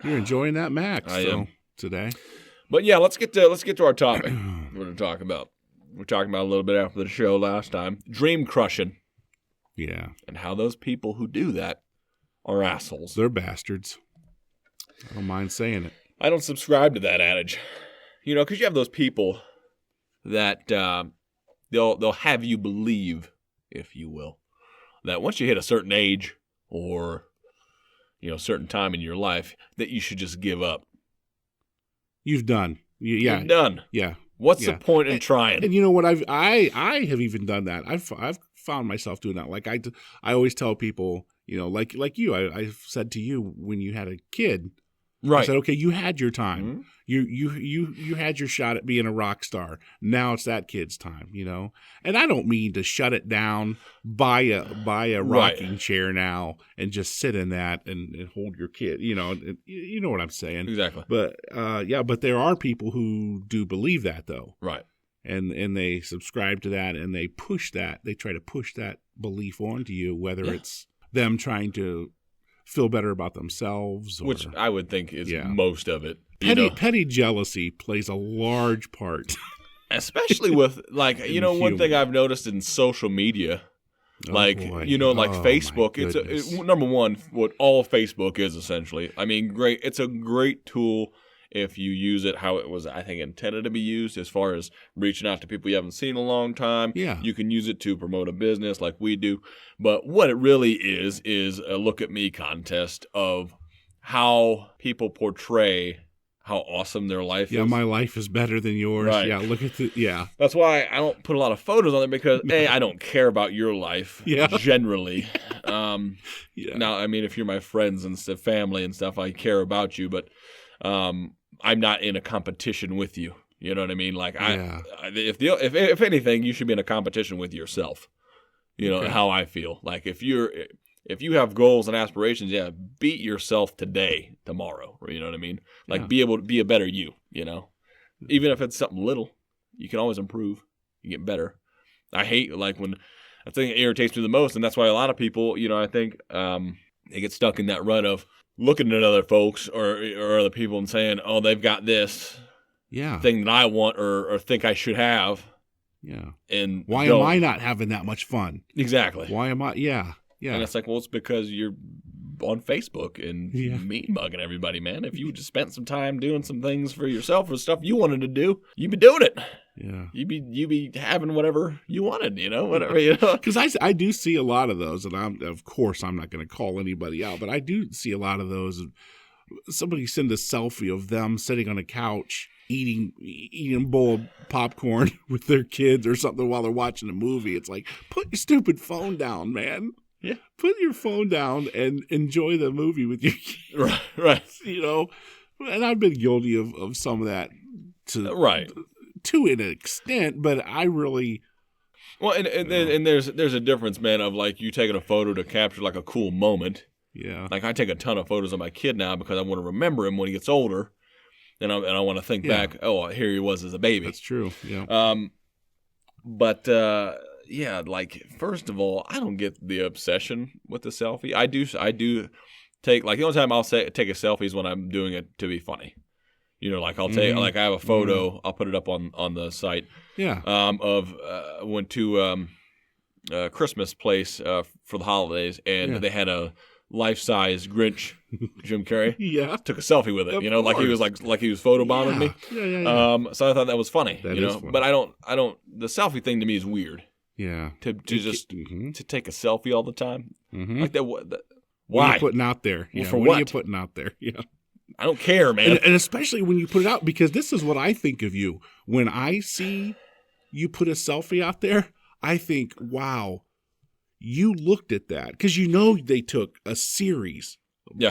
you're enjoying that Max. I am. Today. But yeah, let's get to our topic. We're going to talk about. We're talking about a little bit after the show last time. Dream crushing. Yeah, And how those people who do that are assholes. they're bastards. I don't mind saying it. I don't subscribe to that adage. You know, because you have those people that they'll have you believe, if you will, that once you hit a certain age or, you know, a certain time in your life, that you should just give up. You've done. Yeah. You're done. Yeah. What's Yeah. the point in trying? And you know what? I have even done that. I've found myself doing that. Like I always tell people, you know, like you. I said to you when you had a kid. I Right. said, okay, you had your time. Mhm. You had your shot at being a rock star. Now it's that kid's time, you know. And I don't mean to shut it down, buy a Right. rocking chair now and just sit in that and hold your kid, you know. And you know what I'm saying. Exactly. But but there are people who do believe that though. Right. And they subscribe to that and they push that. They try to push that belief onto you, whether it's them trying to feel better about themselves, or, Which I would think is Yeah. most of it. You know? petty jealousy plays a large part. Especially with, like, you know, one thing humor. I've noticed in social media, like, boy. you know, like Oh, my Facebook, goodness. number one, what all Facebook is essentially. I mean, it's a great tool if you use it how it was, I think, intended to be used, as far as reaching out to people you haven't seen in a long time. Yeah. You can use it to promote a business like we do. But what it really is a look at me contest of how people portray how awesome their life Yeah, is. my life is better than yours. Right. Yeah, look at the That's why I don't put a lot of photos on it, because A, I don't care about your life Yeah. generally. Yeah. Now, I mean, if you're my friends and stuff, family and stuff, I care about you, but I'm not in a competition with you. You know what I mean? Like, Yeah. if anything, you should be in a competition with yourself. You know Okay. how I feel. Like, if you have goals and aspirations, yeah, beat yourself today, tomorrow. You know what I mean? Like, Yeah. be able to be a better you. You know, even if it's something little, you can always improve. You get better. I hate, like, when I think it irritates me the most, and that's why a lot of people, you know, I think they get stuck in that rut of looking at other folks or other people and saying, oh, they've got this Yeah. thing that I want or think I should have. Yeah. And Why don't. am I not having that much fun? Exactly. Why am I? Yeah. Yeah. And it's like, well, it's because you're on Facebook and Yeah. mean bugging everybody, man. If you just spent some time doing some things for yourself or stuff you wanted to do, you'd be doing it. Yeah. You'd be having whatever you wanted, you know, whatever, you know. Because I do see a lot of those, and of course I'm not going to call anybody out, but I do see a lot of those. Somebody send a selfie of them sitting on a couch eating a bowl of popcorn with their kids or something while they're watching a movie. It's like, put your stupid phone down, man. Yeah. Put your phone down and enjoy the movie with your kids. Right. And I've been guilty of some of that to an extent, but I really... Well, and there's a difference, man, of like you taking a photo to capture like a cool moment. Yeah. Like I take a ton of photos of my kid now because I want to remember him when he gets older, and I want to think back. Oh, here he was as a baby. That's true. Yeah. But like first of all, I don't get the obsession with the selfie. I do take like the only time I'll take a selfie is when I'm doing it to be funny. Like I'll take like I have a photo. I'll put it up on the site. Yeah. Of went to a Christmas place for the holidays, and they had a life-size Grinch, Jim Carrey. Yeah. Took a selfie with it. Of like he was like he was photobombing me. Yeah. So I thought that was funny. That is funny. But I don't. The selfie thing to me is weird. Yeah. To just to take a selfie all the time like that. Why? What are you putting out there? Well, for what are you putting out there? Yeah. I don't care, man. And especially when you put it out, because this is what I think of you. When I see you put a selfie out there, I think, wow, you looked at that. Because they took a series,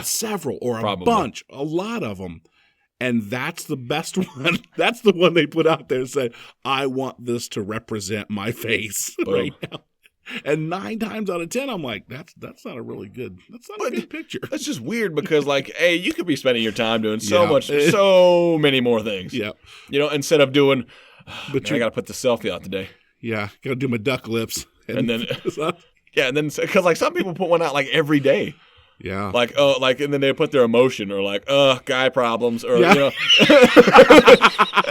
several, or a bunch, a lot of them. And that's the best one. That's the one they put out there and said, I want this to represent my face right now. And 9 times out of 10, I'm like, that's not a good picture. That's just weird because, like, hey, you could be spending your time doing so many more things. Yeah. Instead of doing, I got to put the selfie out today. Yeah. Got to do my duck lips. And then, because, like, some people put one out, like, every day. Yeah. Like, and then they put their emotion or like, guy problems or, and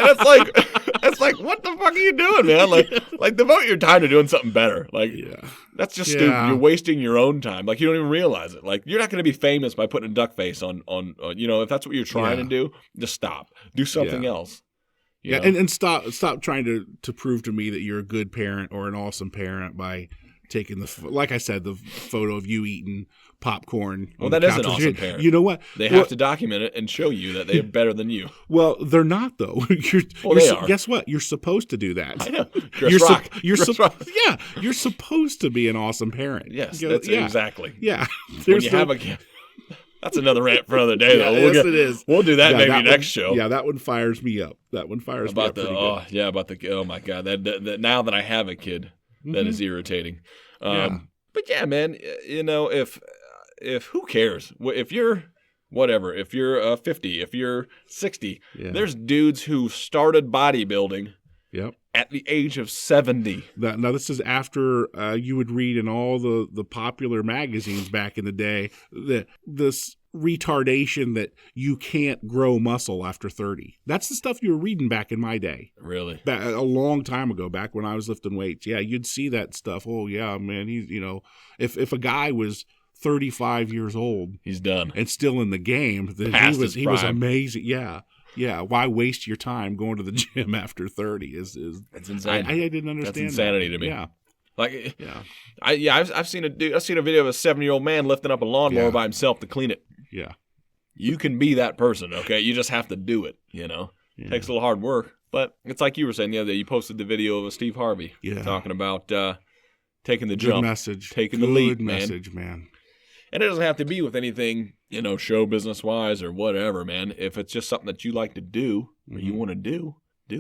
it's like, what the fuck are you doing, man? Like devote your time to doing something better. Like, that's just stupid. You're wasting your own time. Like, you don't even realize it. Like, you're not going to be famous by putting a duck face on, if that's what you're trying to do, just stop. Do something else. You know? And stop trying to prove to me that you're a good parent or an awesome parent by taking like I said, the photo of you eating popcorn. Well, that is an awesome parent. You know what? They have to document it and show you that they're better than you. Well, they're not though. They are. Guess what? You're supposed to do that. I know. Yeah, you're supposed to be an awesome parent. Yes, exactly. Yeah. When you have a kid. That's another rant for another day, though. Yes, it is. We'll do that maybe next show. Yeah, that one fires me up. Oh my God. That now that I have a kid, that is irritating. But yeah, man, if who cares? If you're whatever, if you're 50, if you're 60, there's dudes who started bodybuilding at the age of 70. Now, this is after you would read in all the popular magazines back in the day this retardation that you can't grow muscle after 30. That's the stuff you were reading back in my day. Really? A long time ago, back when I was lifting weights. Yeah, you'd see that stuff. Oh, yeah, man, he's, if a guy was 35 years old, he's done and still in the game, then he was amazing. Yeah. Why waste your time going to the gym after 30? Is that's insane. I didn't understand. That's insanity to me. Yeah. I've seen a video of a 7-year-old man lifting up a lawnmower by himself to clean it. Yeah. You can be that person, okay? You just have to do it, It takes a little hard work. But it's like you were saying the other day. You posted the video of Steve Harvey talking about taking the jump. Taking the leap, man. And it doesn't have to be with anything, show business-wise or whatever, man. If it's just something that you like to do or you want to do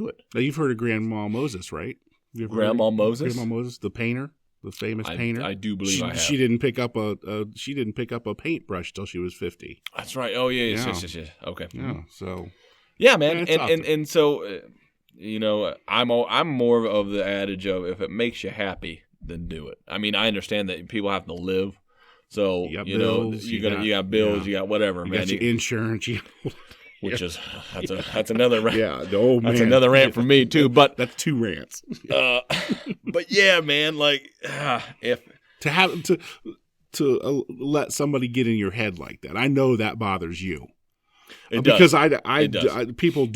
it. Now, you've heard of Grandma Moses, right? Grandma Moses? Grandma Moses, the painter. The famous painter. I do believe I have. She didn't pick up a paintbrush till she was 50. That's right. Oh yes. Okay. Yeah. So. Yeah, man, and so, I'm more of the adage of if it makes you happy, then do it. I mean, I understand that people have to live, so you got bills, you got whatever, you man. Got your insurance, which is that's another rant. Man. That's another rant for me too. But that's 2 rants. But yeah, man, like if to have to let somebody get in your head like that, I know that bothers you. It because does. People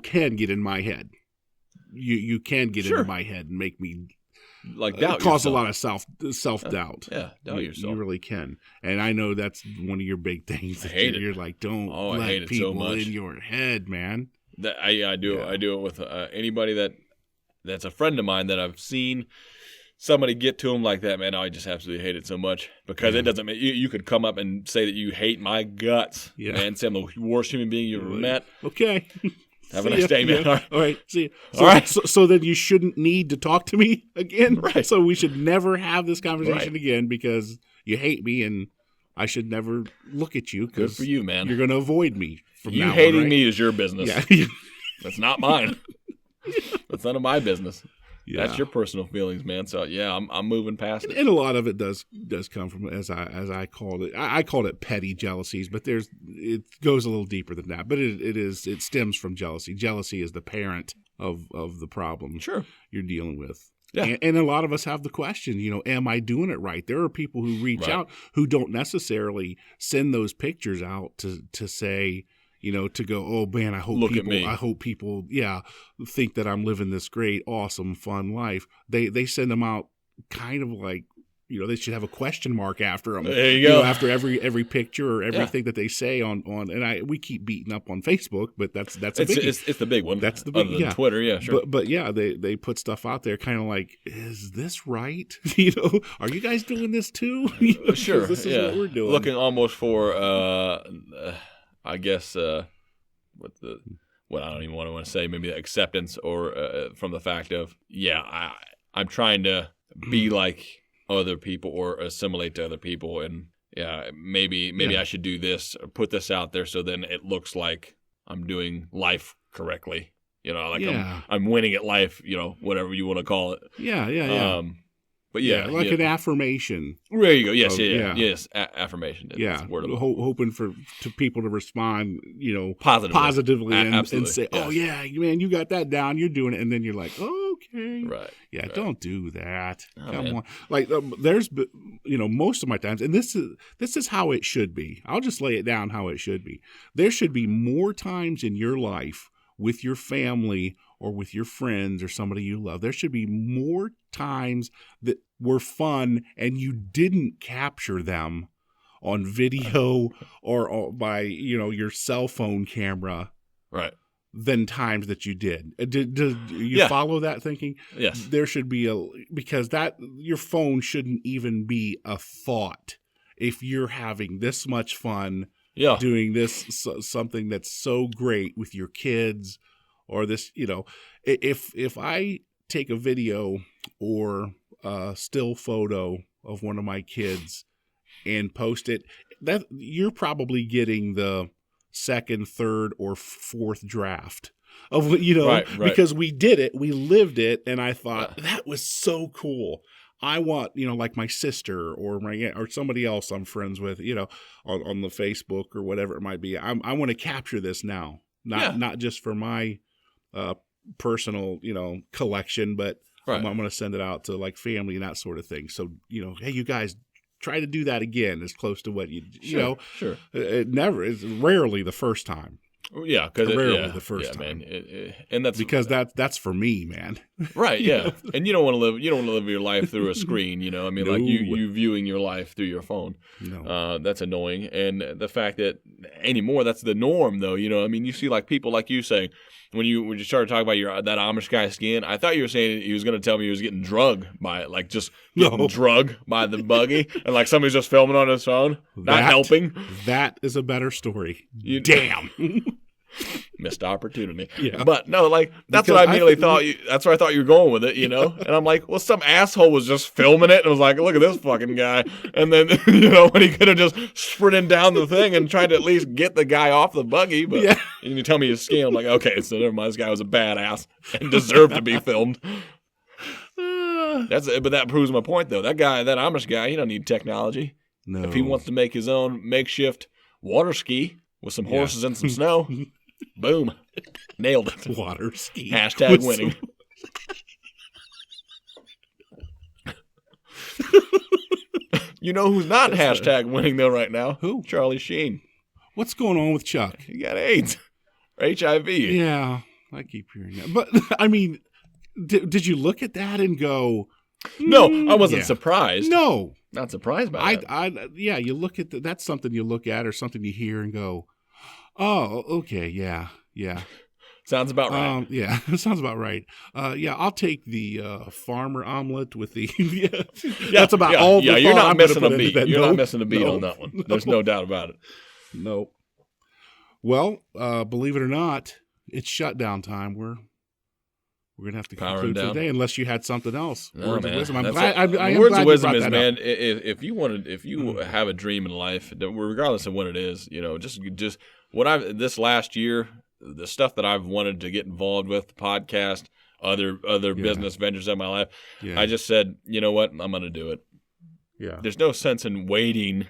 can get in my head. You can get into my head and make me like doubt cause yourself. A lot of self-doubt. Doubt yourself. You really can. And I know that's one of your big things. I hate it. You're like, don't let people in your head, man. I do it with anybody that's a friend of mine that I've seen somebody get to him like that, man. I just absolutely hate it so much because it doesn't make you could come up and say that you hate my guts, man. Say I'm the worst human being you've ever met. Okay. Have a nice day, man. Yeah. All right. See you. All right. So then you shouldn't need to talk to me again. Right. So we should never have this conversation again because you hate me and I should never look at you. Good for you, man. You're going to avoid me from you now hating on, right? me is your business. Yeah. That's not mine. That's none of my business. Yeah. That's your personal feelings, man. So yeah, I'm moving past it. And a lot of it does come from, as I called it, I called it petty jealousies, but it goes a little deeper than that. But it stems from jealousy. Jealousy is the parent of the problem you're dealing with. Yeah. And a lot of us have the question, am I doing it right? There are people who reach out who don't necessarily send those pictures out to say, to go, oh man, I hope people, think that I'm living this great, awesome, fun life. They send them out kind of like, they should have a question mark after them. There you go. After every picture or everything that they say on, and we keep beating up on Facebook, but that's a biggie. It's the big one. That's the big, other than Twitter, yeah, sure. But yeah, they put stuff out there, kind of like, is this right? Are you guys doing this too? Sure, this is what we're doing. Looking almost for, I guess, what I don't even want to say, maybe acceptance or from the fact of, I'm trying to be like other people or assimilate to other people, and maybe I should do this or put this out there so then it looks like I'm doing life correctly. I'm winning at life. Whatever you want to call it. Yeah. But an affirmation. There you go. Yes, yes. Affirmation. Hoping for people to respond, positively and say, "Oh yeah, man, you got that down. You're doing it," and then you're like, "Okay, right." Yeah, right. Don't do that. Come man. on. Like there's, most of my times, and this is how it should be. I'll just lay it down how it should be. There should be more times in your life with your family or with your friends or somebody you love. There should be more times that were fun and you didn't capture them on video or by, your cell phone camera. Right. Than times that you did. Do you follow that thinking? Yes. There should be because your phone shouldn't even be a thought if you're having this much fun doing this, something that's so great with your kids. Or this, if I take a video or a still photo of one of my kids and post it, that you're probably getting the second, third, or fourth draft of right. Because we did it, we lived it, and I thought that was so cool. I want, like my sister or my aunt or somebody else I'm friends with, on the Facebook or whatever it might be. I want to capture this now, not just for my personal, collection, but I'm going to send it out to like family and that sort of thing. So, hey, you guys try to do that again as close to what you know. Sure. It's rarely the first time. Yeah, because rarely the first time, man. And that's because that's for me, man. Right? Yeah, and you don't want to live your life through a screen. Like you viewing your life through your phone. No, that's annoying. And the fact that anymore that's the norm, though. You see like people like you saying when you started talking about that Amish guy skiing. I thought you were saying he was going to tell me he was getting drugged by it, like just getting drugged by the buggy, and like somebody's just filming on his phone, not helping. That is a better story. Damn. Missed opportunity. Yeah. But no, like that's what I immediately thought. That's where I thought you were going with it, And I'm like, well, some asshole was just filming it and was like, look at this fucking guy. And then when he could have just sprinted down the thing and tried to at least get the guy off the buggy. But and you tell me he's skiing. I'm like, okay, so never mind. This guy was a badass and deserved to be filmed. But that proves my point, though. That Amish guy, he don't need technology. No. If he wants to make his own makeshift water ski with some horses and some snow. Boom. Nailed it. Water ski. Hashtag winning. You know who's not hashtag winning, though, right now? Who? Charlie Sheen. What's going on with Chuck? He got AIDS. Or HIV. Yeah, I keep hearing that. But, did you look at that and go... No, I wasn't surprised. No. Not surprised by that. You look at that's something you look at or something you hear and go... Oh, okay, yeah. Sounds about right. Yeah, sounds about right. Yeah, I'll take the farmer omelet with the. That's about all. Yeah, the you're not I'm missing a put beat. You're not missing a beat on that one. There's no doubt about it. Nope. Well, believe it or not, it's shutdown time. We're gonna have to conclude for the day, unless you had something else. No, words man. of wisdom. Words of wisdom is, man. If you have a dream in life, regardless of what it is, just what this last year, the stuff that I've wanted to get involved with, the podcast, other business ventures in my life, I just said, you know what, I'm gonna do it. Yeah. There's no sense in waiting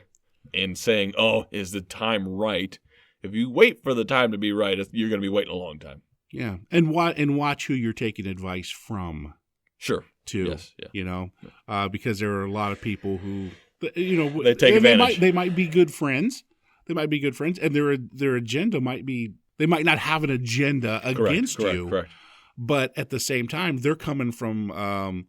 and saying, oh, is the time right? If you wait for the time to be right, you're going to be waiting a long time. Yeah, and watch who you're taking advice from. Sure. Too. Yes. Yeah. Because there are a lot of people who, they take advantage. They might be good friends. And their agenda might be. They might not have an agenda against you. Correct. But at the same time, they're coming from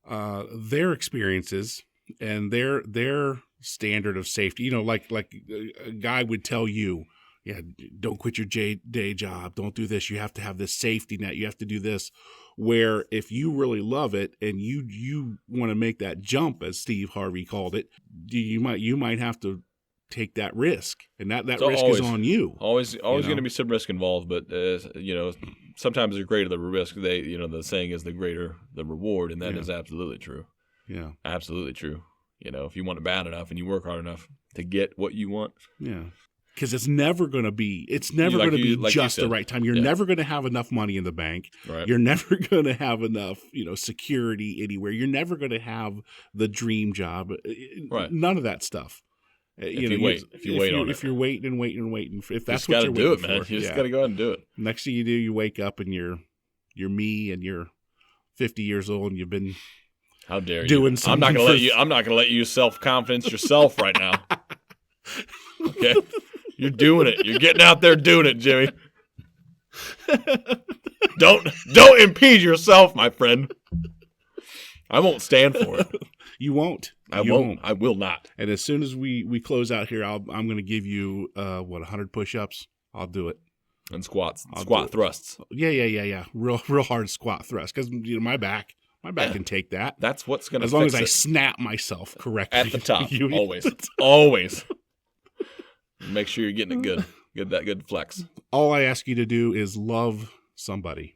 their experiences and their standard of safety. Like a guy would tell you. Yeah, don't quit your day job. Don't do this. You have to have this safety net. You have to do this. Where if you really love it and you want to make that jump, as Steve Harvey called it, you might have to take that risk, and that risk is on you. Always going to be some risk involved, but sometimes the greater the risk, the saying is the greater the reward, and that is absolutely true. Yeah, absolutely true. If you want it bad enough and you work hard enough to get what you want. Yeah. Because it's never going to be just the right time. You're never going to have enough money in the bank. Right. You're never going to have enough, security anywhere. You're never going to have the dream job. Right. None of that stuff. If you wait and waiting, if that's what you're waiting it, for, man. You just got to go ahead and do it. Next thing you do, you wake up and you're me and you're 50 years old and you've been. How dare you? Doing something. I'm not going to let you self-confidence yourself right now. Okay. You're doing it. You're getting out there doing it, Jimmy. Don't impede yourself, my friend. I won't stand for it. You won't. I won't. I will not. And as soon as we close out here, I'm going to give you 100 push-ups. I'll do it. And squat thrusts. Yeah. Real hard squat thrust because my back can take that. That's what's going to as long as I snap myself correctly at the top. Always. Make sure you're getting it good. Get that good flex. All I ask you to do is love somebody.